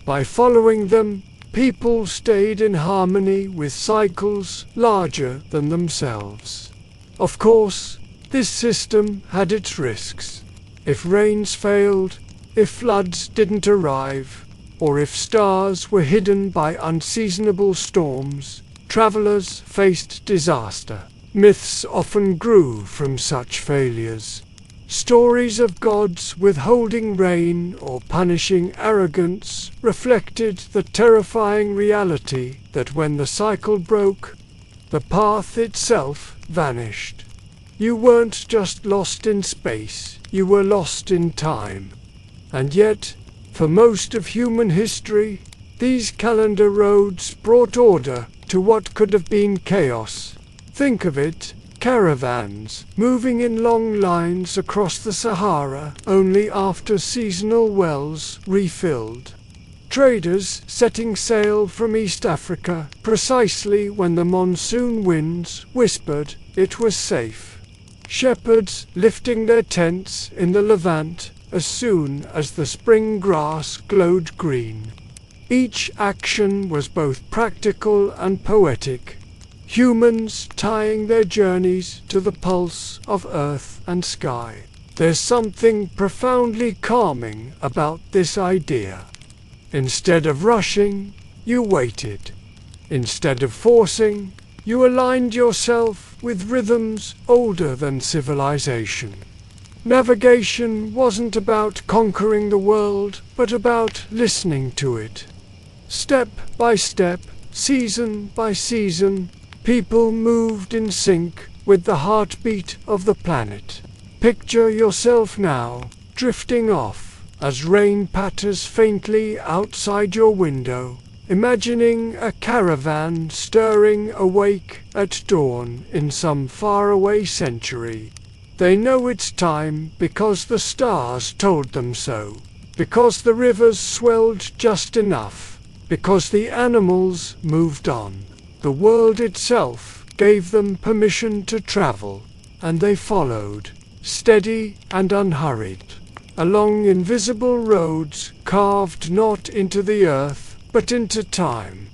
By following them, people stayed in harmony with cycles larger than themselves. Of course, this system had its risks. If rains failed, if floods didn't arrive, or if stars were hidden by unseasonable storms, travelers faced disaster. Myths often grew from such failures. Stories of gods withholding rain or punishing arrogance reflected the terrifying reality that when the cycle broke, the path itself vanished. You weren't just lost in space, you were lost in time. And yet, for most of human history, these calendar roads brought order to what could have been chaos. Think of it, caravans moving in long lines across the Sahara only after seasonal wells refilled. Traders setting sail from East Africa precisely when the monsoon winds whispered it was safe. Shepherds lifting their tents in the Levant as soon as the spring grass glowed green. Each action was both practical and poetic. Humans tying their journeys to the pulse of earth and sky. There's something profoundly calming about this idea. Instead of rushing, you waited. Instead of forcing, you aligned yourself with rhythms older than civilization. Navigation wasn't about conquering the world, but about listening to it. Step by step, season by season, people moved in sync with the heartbeat of the planet. Picture yourself now, drifting off, as rain patters faintly outside your window, imagining a caravan stirring awake at dawn in some faraway century. They know it's time because the stars told them so, because the rivers swelled just enough, because the animals moved on. The world itself gave them permission to travel, and they followed, steady and unhurried, along invisible roads carved not into the earth, but into time.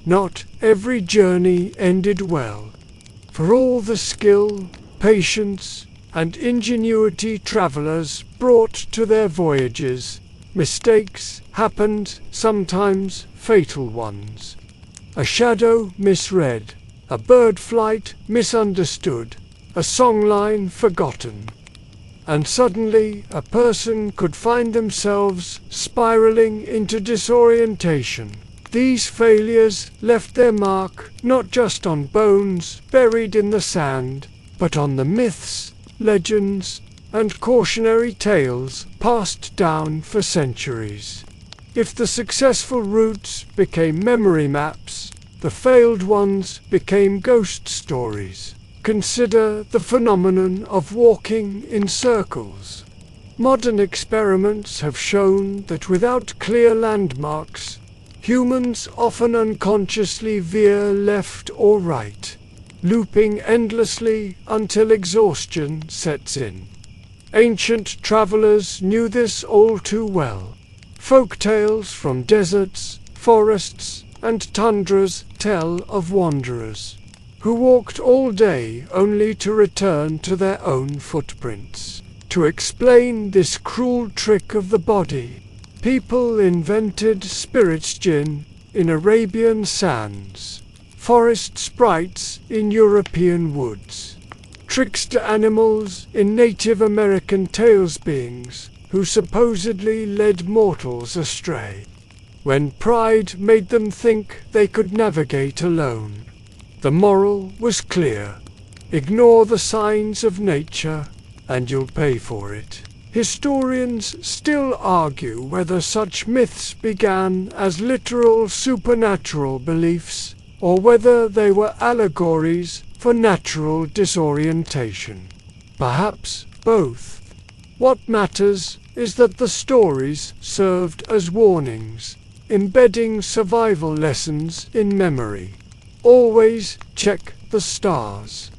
Not every journey ended well. For all the skill, patience, and ingenuity travelers brought to their voyages, mistakes happened, sometimes fatal ones. A shadow misread, a bird flight misunderstood, a songline forgotten. And suddenly a person could find themselves spiraling into disorientation. These failures left their mark not just on bones buried in the sand, but on the myths, legends, and cautionary tales passed down for centuries. If the successful routes became memory maps, the failed ones became ghost stories. Consider the phenomenon of walking in circles. Modern experiments have shown that without clear landmarks, humans often unconsciously veer left or right, looping endlessly until exhaustion sets in. Ancient travelers knew this all too well. Folk tales from deserts, forests, and tundras tell of wanderers who walked all day only to return to their own footprints. To explain this cruel trick of the body, people invented spirits gin in Arabian sands, forest sprites in European woods, trickster animals in Native American tales beings who supposedly led mortals astray, when pride made them think they could navigate alone. The moral was clear: ignore the signs of nature and you'll pay for it. Historians still argue whether such myths began as literal supernatural beliefs, or whether they were allegories for natural disorientation. Perhaps both. What matters is that the stories served as warnings, embedding survival lessons in memory. Always check the stars.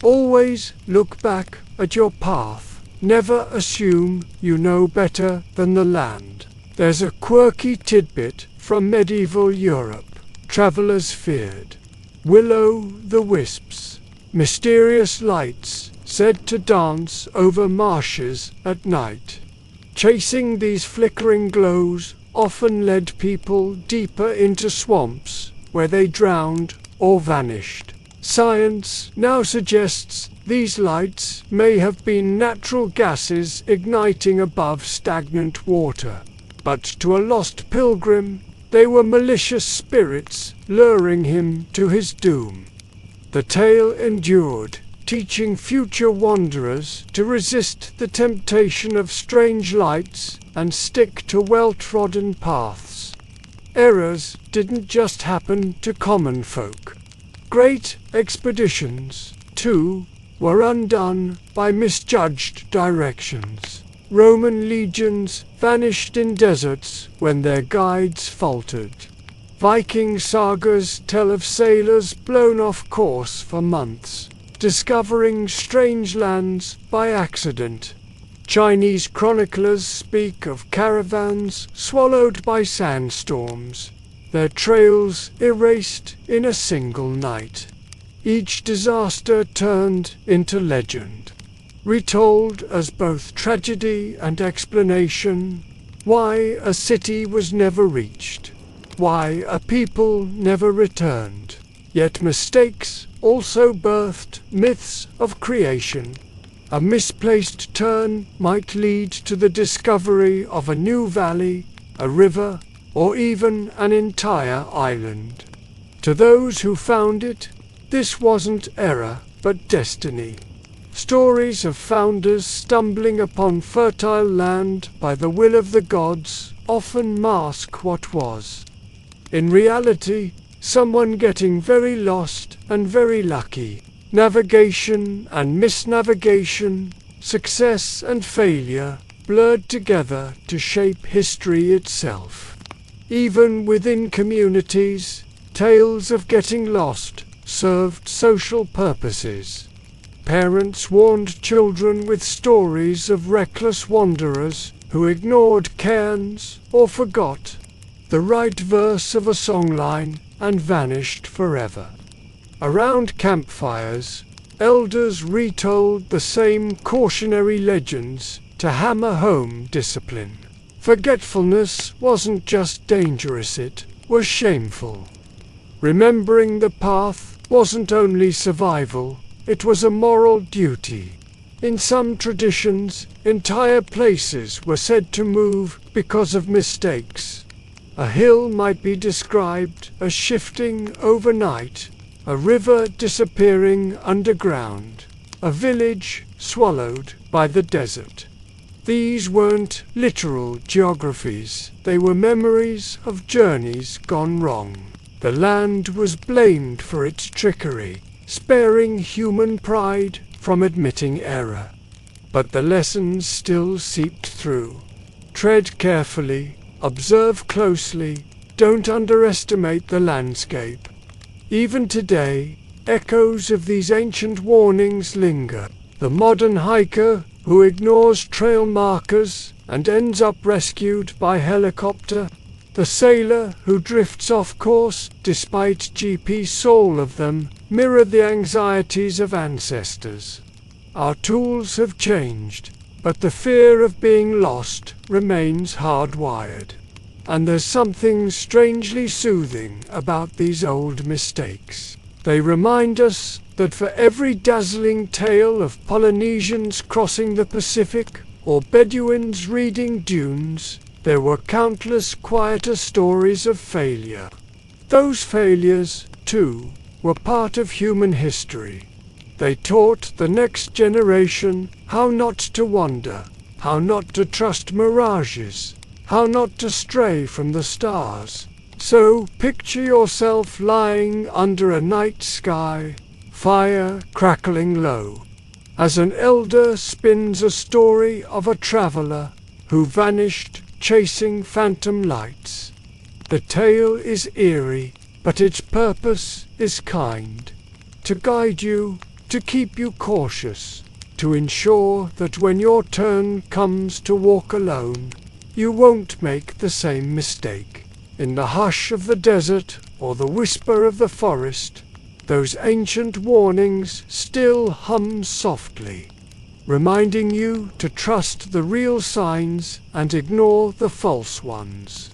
Always look back at your path. Never assume you know better than the land. There's a quirky tidbit from medieval Europe travelers feared. Will-o'-the-wisps, mysterious lights said to dance over marshes at night. Chasing these flickering glows often led people deeper into swamps where they drowned or vanished. Science now suggests these lights may have been natural gases igniting above stagnant water, but to a lost pilgrim, they were malicious spirits luring him to his doom. The tale endured, teaching future wanderers to resist the temptation of strange lights and stick to well-trodden paths. Errors didn't just happen to common folk. Great expeditions, too, were undone by misjudged directions. Roman legions vanished in deserts when their guides faltered. Viking sagas tell of sailors blown off course for months, discovering strange lands by accident. Chinese chroniclers speak of caravans swallowed by sandstorms, their trails erased in a single night. Each disaster turned into legend, retold as both tragedy and explanation, why a city was never reached, why a people never returned. Yet mistakes also birthed myths of creation. A misplaced turn might lead to the discovery of a new valley, a river, or even an entire island. To those who found it, this wasn't error, but destiny. Stories of founders stumbling upon fertile land by the will of the gods often mask what was. In reality, someone getting very lost and very lucky. Navigation and misnavigation, success and failure, blurred together to shape history itself. Even within communities, tales of getting lost served social purposes. Parents warned children with stories of reckless wanderers who ignored cairns or forgot the right verse of a songline and vanished forever. Around campfires, elders retold the same cautionary legends to hammer home discipline. Forgetfulness wasn't just dangerous, it was shameful. Remembering the path wasn't only survival, it was a moral duty. In some traditions, entire places were said to move because of mistakes. A hill might be described as shifting overnight, a river disappearing underground, a village swallowed by the desert. These weren't literal geographies, they were memories of journeys gone wrong. The land was blamed for its trickery, sparing human pride from admitting error. But the lessons still seeped through. Tread carefully, observe closely, don't underestimate the landscape. Even today, echoes of these ancient warnings linger. The modern hiker who ignores trail markers and ends up rescued by helicopter. The sailor who drifts off course despite GPS, all of them mirror the anxieties of ancestors. Our tools have changed, but the fear of being lost remains hardwired. And there's something strangely soothing about these old mistakes. They remind us that for every dazzling tale of Polynesians crossing the Pacific or Bedouins reading dunes, there were countless quieter stories of failure. Those failures, too, were part of human history. They taught the next generation how not to wander, how not to trust mirages, how not to stray from the stars. So picture yourself lying under a night sky, fire crackling low, as an elder spins a story of a traveler who vanished chasing phantom lights. The tale is eerie, but its purpose is kind, to guide you, to keep you cautious, to ensure that when your turn comes to walk alone, you won't make the same mistake. In the hush of the desert or the whisper of the forest, those ancient warnings still hum softly, reminding you to trust the real signs and ignore the false ones.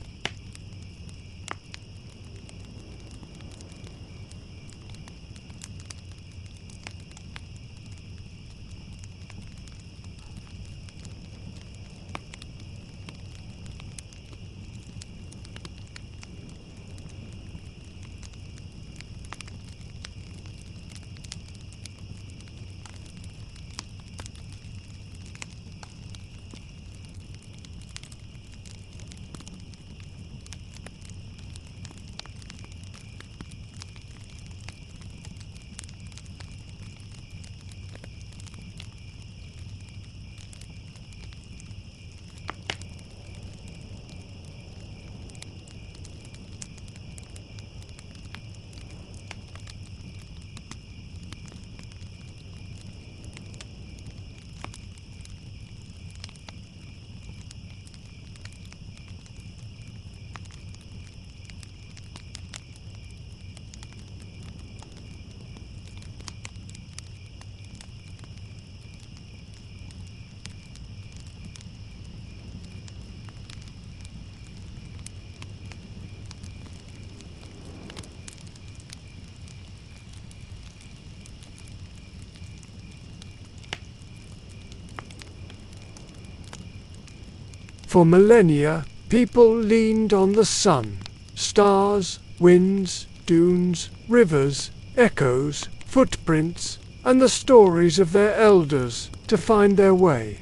For millennia, people leaned on the sun, stars, winds, dunes, rivers, echoes, footprints, and the stories of their elders to find their way.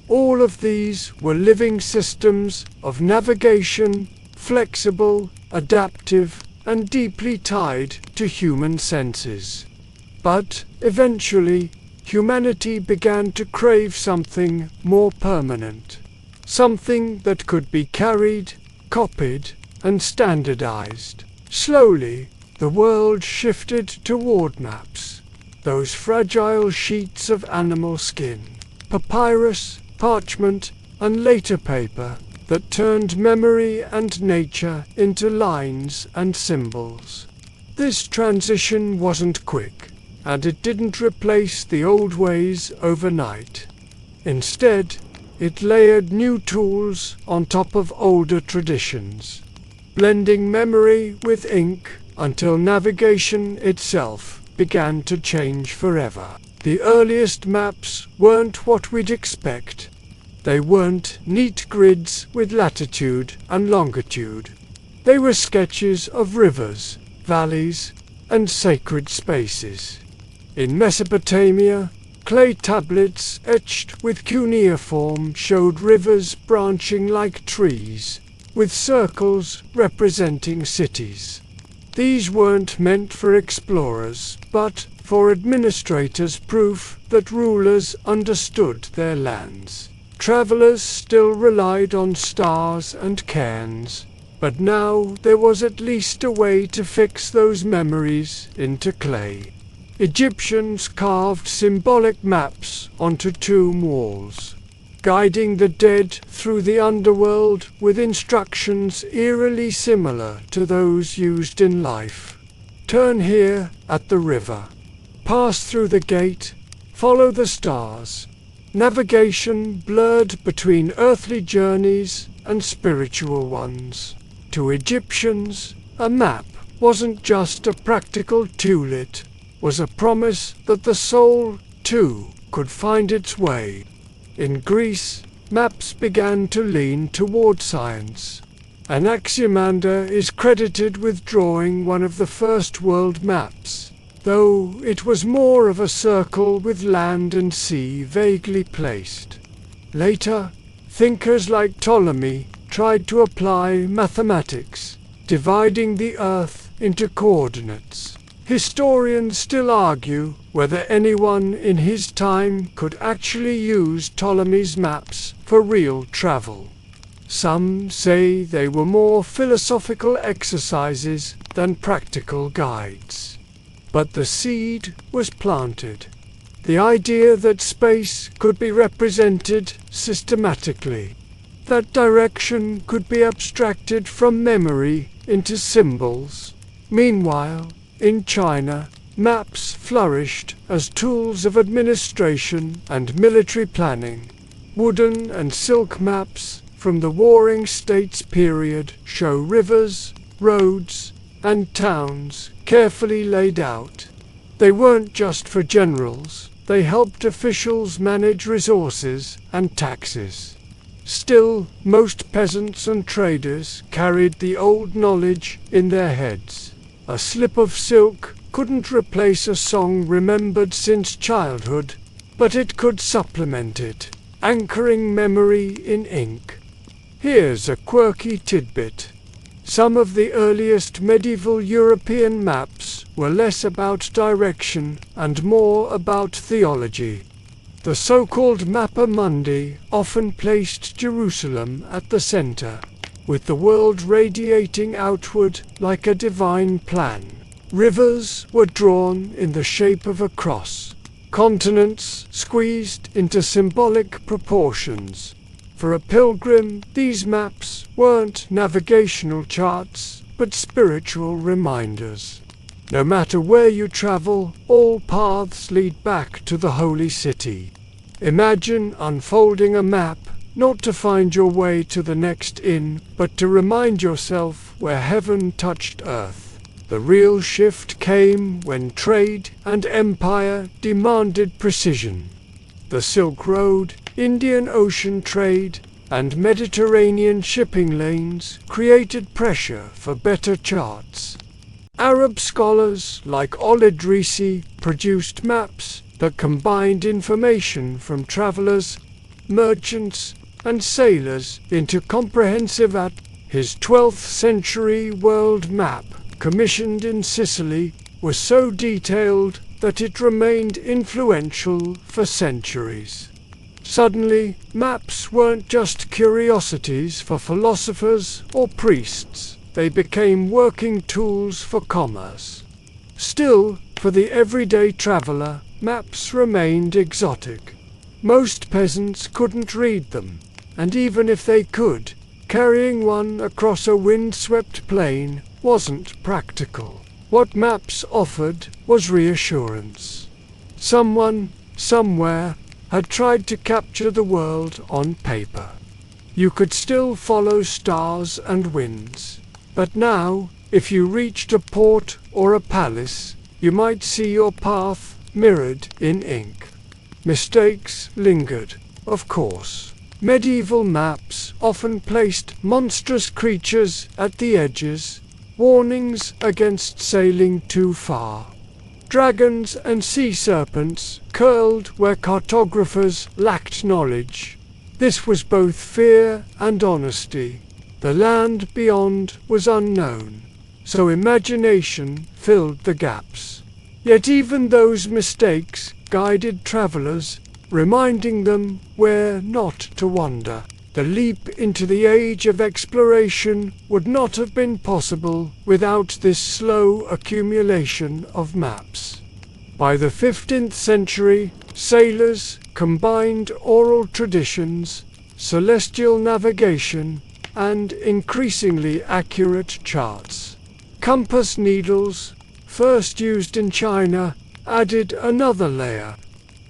All of these were living systems of navigation, flexible, adaptive, and deeply tied to human senses. But eventually, humanity began to crave something more permanent. Something that could be carried, copied, and standardized. Slowly, the world shifted toward maps. Those fragile sheets of animal skin, papyrus, parchment, and later paper that turned memory and nature into lines and symbols. This transition wasn't quick, and it didn't replace the old ways overnight. Instead, it layered new tools on top of older traditions, blending memory with ink until navigation itself began to change forever. The earliest maps weren't what we'd expect. They weren't neat grids with latitude and longitude. They were sketches of rivers, valleys, and sacred spaces. In Mesopotamia, clay tablets etched with cuneiform showed rivers branching like trees, with circles representing cities. These weren't meant for explorers, but for administrators, proof that rulers understood their lands. Travelers still relied on stars and cairns, but now there was at least a way to fix those memories into clay. Egyptians carved symbolic maps onto tomb walls, guiding the dead through the underworld with instructions eerily similar to those used in life. Turn here at the river. Pass through the gate. Follow the stars. Navigation blurred between earthly journeys and spiritual ones. To Egyptians, a map wasn't just a practical tool, it was a promise that the soul, too, could find its way. In Greece, maps began to lean toward science. Anaximander is credited with drawing one of the first world maps, though it was more of a circle with land and sea vaguely placed. Later, thinkers like Ptolemy tried to apply mathematics, dividing the Earth into coordinates. Historians still argue whether anyone in his time could actually use Ptolemy's maps for real travel. Some say they were more philosophical exercises than practical guides. But the seed was planted. The idea that space could be represented systematically, that direction could be abstracted from memory into symbols. Meanwhile, in China, maps flourished as tools of administration and military planning. Wooden and silk maps from the Warring States period show rivers, roads, and towns carefully laid out. They weren't just for generals, they helped officials manage resources and taxes. Still, most peasants and traders carried the old knowledge in their heads. A slip of silk couldn't replace a song remembered since childhood, but it could supplement it, anchoring memory in ink. Here's a quirky tidbit. Some of the earliest medieval European maps were less about direction and more about theology. The so-called Mappa Mundi often placed Jerusalem at the center, with the world radiating outward like a divine plan. Rivers were drawn in the shape of a cross, continents squeezed into symbolic proportions. For a pilgrim, these maps weren't navigational charts, but spiritual reminders. No matter where you travel, all paths lead back to the holy city. Imagine unfolding a map, not to find your way to the next inn, but to remind yourself where heaven touched earth. The real shift came when trade and empire demanded precision. The Silk Road, Indian Ocean trade, and Mediterranean shipping lanes created pressure for better charts. Arab scholars like Al-Idrisi produced maps that combined information from travelers, merchants, and sailors into comprehensive His 12th century world map, commissioned in Sicily, was so detailed that it remained influential for centuries. Suddenly, maps weren't just curiosities for philosophers or priests, they became working tools for commerce. Still, for the everyday traveler, maps remained exotic. Most peasants couldn't read them, and even if they could, carrying one across a wind-swept plain wasn't practical. What maps offered was reassurance. Someone, somewhere, had tried to capture the world on paper. You could still follow stars and winds, but now, if you reached a port or a palace, you might see your path mirrored in ink. Mistakes lingered, of course. Medieval maps often placed monstrous creatures at the edges, warnings against sailing too far. Dragons and sea serpents curled where cartographers lacked knowledge. This was both fear and honesty. The land beyond was unknown, so imagination filled the gaps. Yet even those mistakes guided travelers, reminding them where not to wander. The leap into the age of exploration would not have been possible without this slow accumulation of maps. By the 15th century, sailors combined oral traditions, celestial navigation, and increasingly accurate charts. Compass needles, first used in China, added another layer.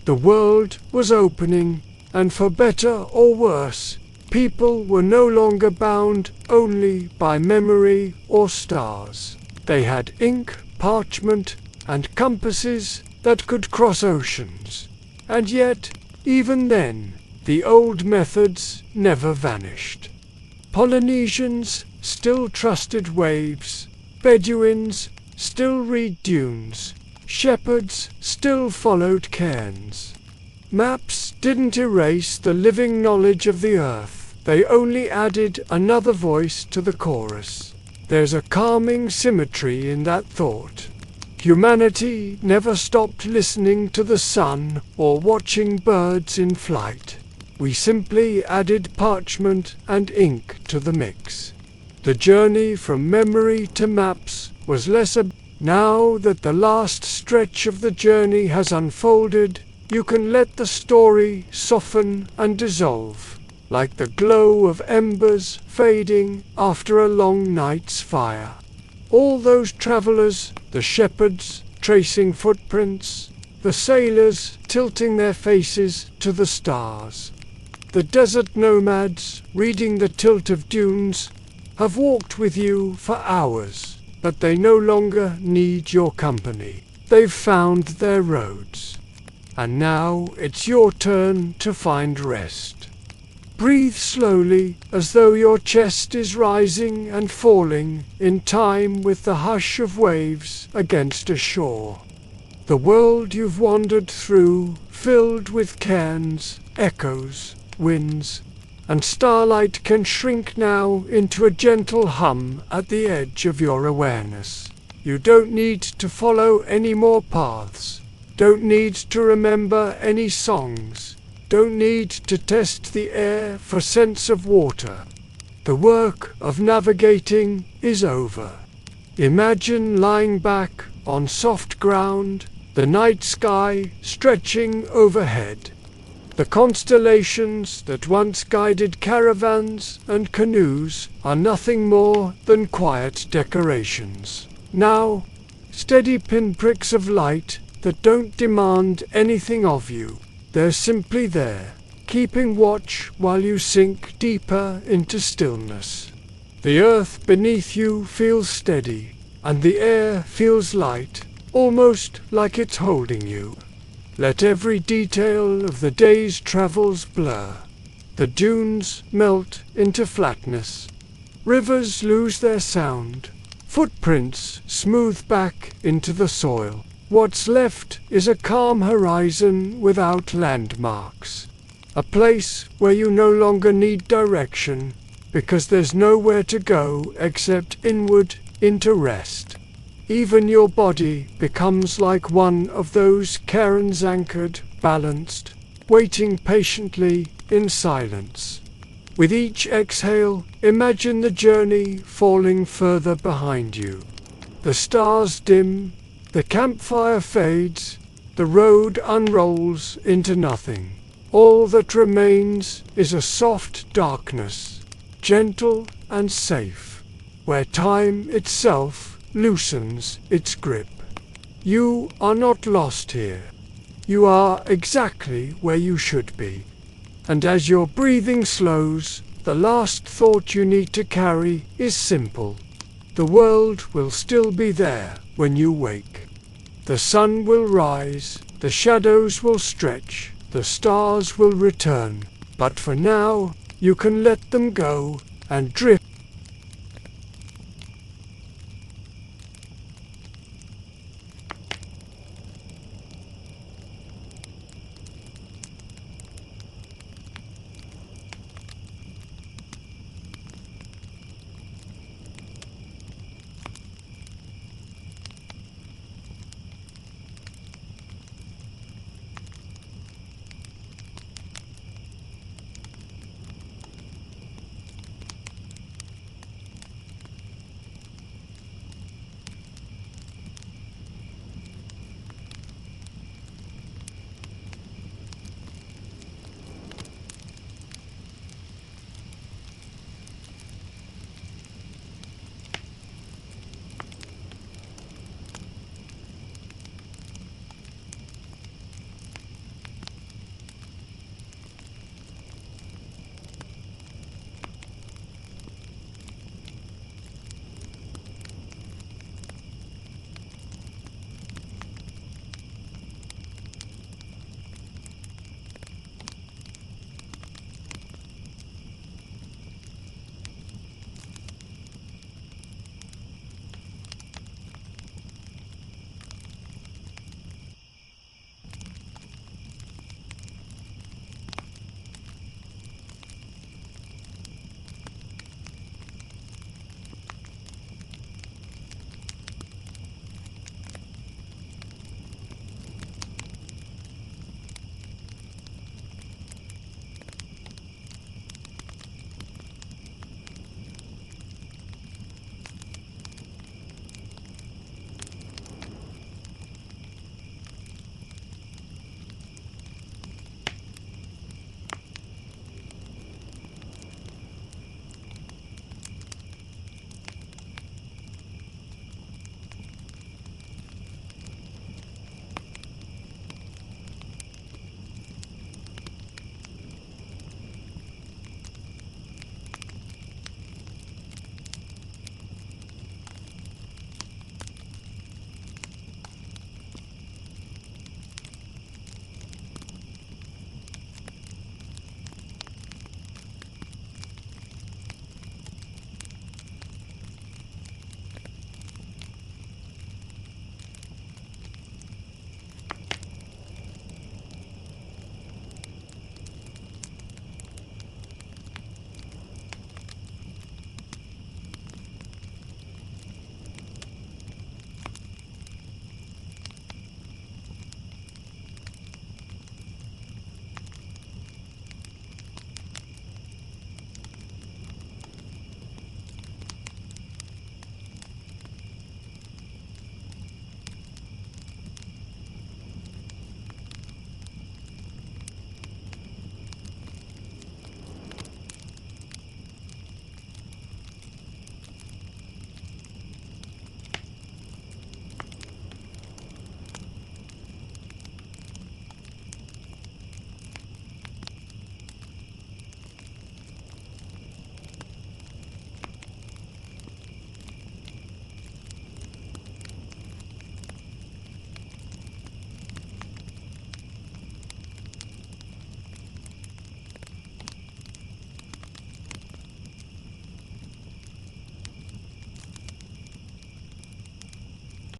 The world was opening, and for better or worse, people were no longer bound only by memory or stars. They had ink, parchment, and compasses that could cross oceans. And yet, even then, the old methods never vanished. Polynesians still trusted waves, Bedouins still read dunes, shepherds still followed cairns. Maps didn't erase the living knowledge of the earth. They only added another voice to the chorus. There's a calming symmetry in that thought. Humanity never stopped listening to the sun or watching birds in flight. We simply added parchment and ink to the mix. The journey from memory to maps was less now that the last stretch of the journey has unfolded, you can let the story soften and dissolve, like the glow of embers fading after a long night's fire. All those travelers, the shepherds tracing footprints, the sailors tilting their faces to the stars, the desert nomads reading the tilt of dunes, have walked with you for hours, but they no longer need your company. They've found their roads. And now it's your turn to find rest. Breathe slowly, as though your chest is rising and falling in time with the hush of waves against a shore. The world you've wandered through, filled with cairns, echoes, winds, and starlight, can shrink now into a gentle hum at the edge of your awareness. You don't need to follow any more paths, don't need to remember any songs, don't need to test the air for scents of water. The work of navigating is over. Imagine lying back on soft ground, the night sky stretching overhead. The constellations that once guided caravans and canoes are nothing more than quiet decorations. Now, steady pinpricks of light that don't demand anything of you. They're simply there, keeping watch while you sink deeper into stillness. The earth beneath you feels steady, and the air feels light, almost like it's holding you. Let every detail of the day's travels blur. The dunes melt into flatness. Rivers lose their sound. Footprints smooth back into the soil. What's left is a calm horizon without landmarks. A place where you no longer need direction, because there's nowhere to go except inward into rest. Even your body becomes like one of those cairns, anchored, balanced, waiting patiently in silence. With each exhale, imagine the journey falling further behind you. The stars dim, the campfire fades, the road unrolls into nothing. All that remains is a soft darkness, gentle and safe, where time itself loosens its grip. You are not lost here. You are exactly where you should be. And as your breathing slows, the last thought you need to carry is simple. The world will still be there when you wake. The sun will rise, the shadows will stretch, the stars will return. But for now, you can let them go and drift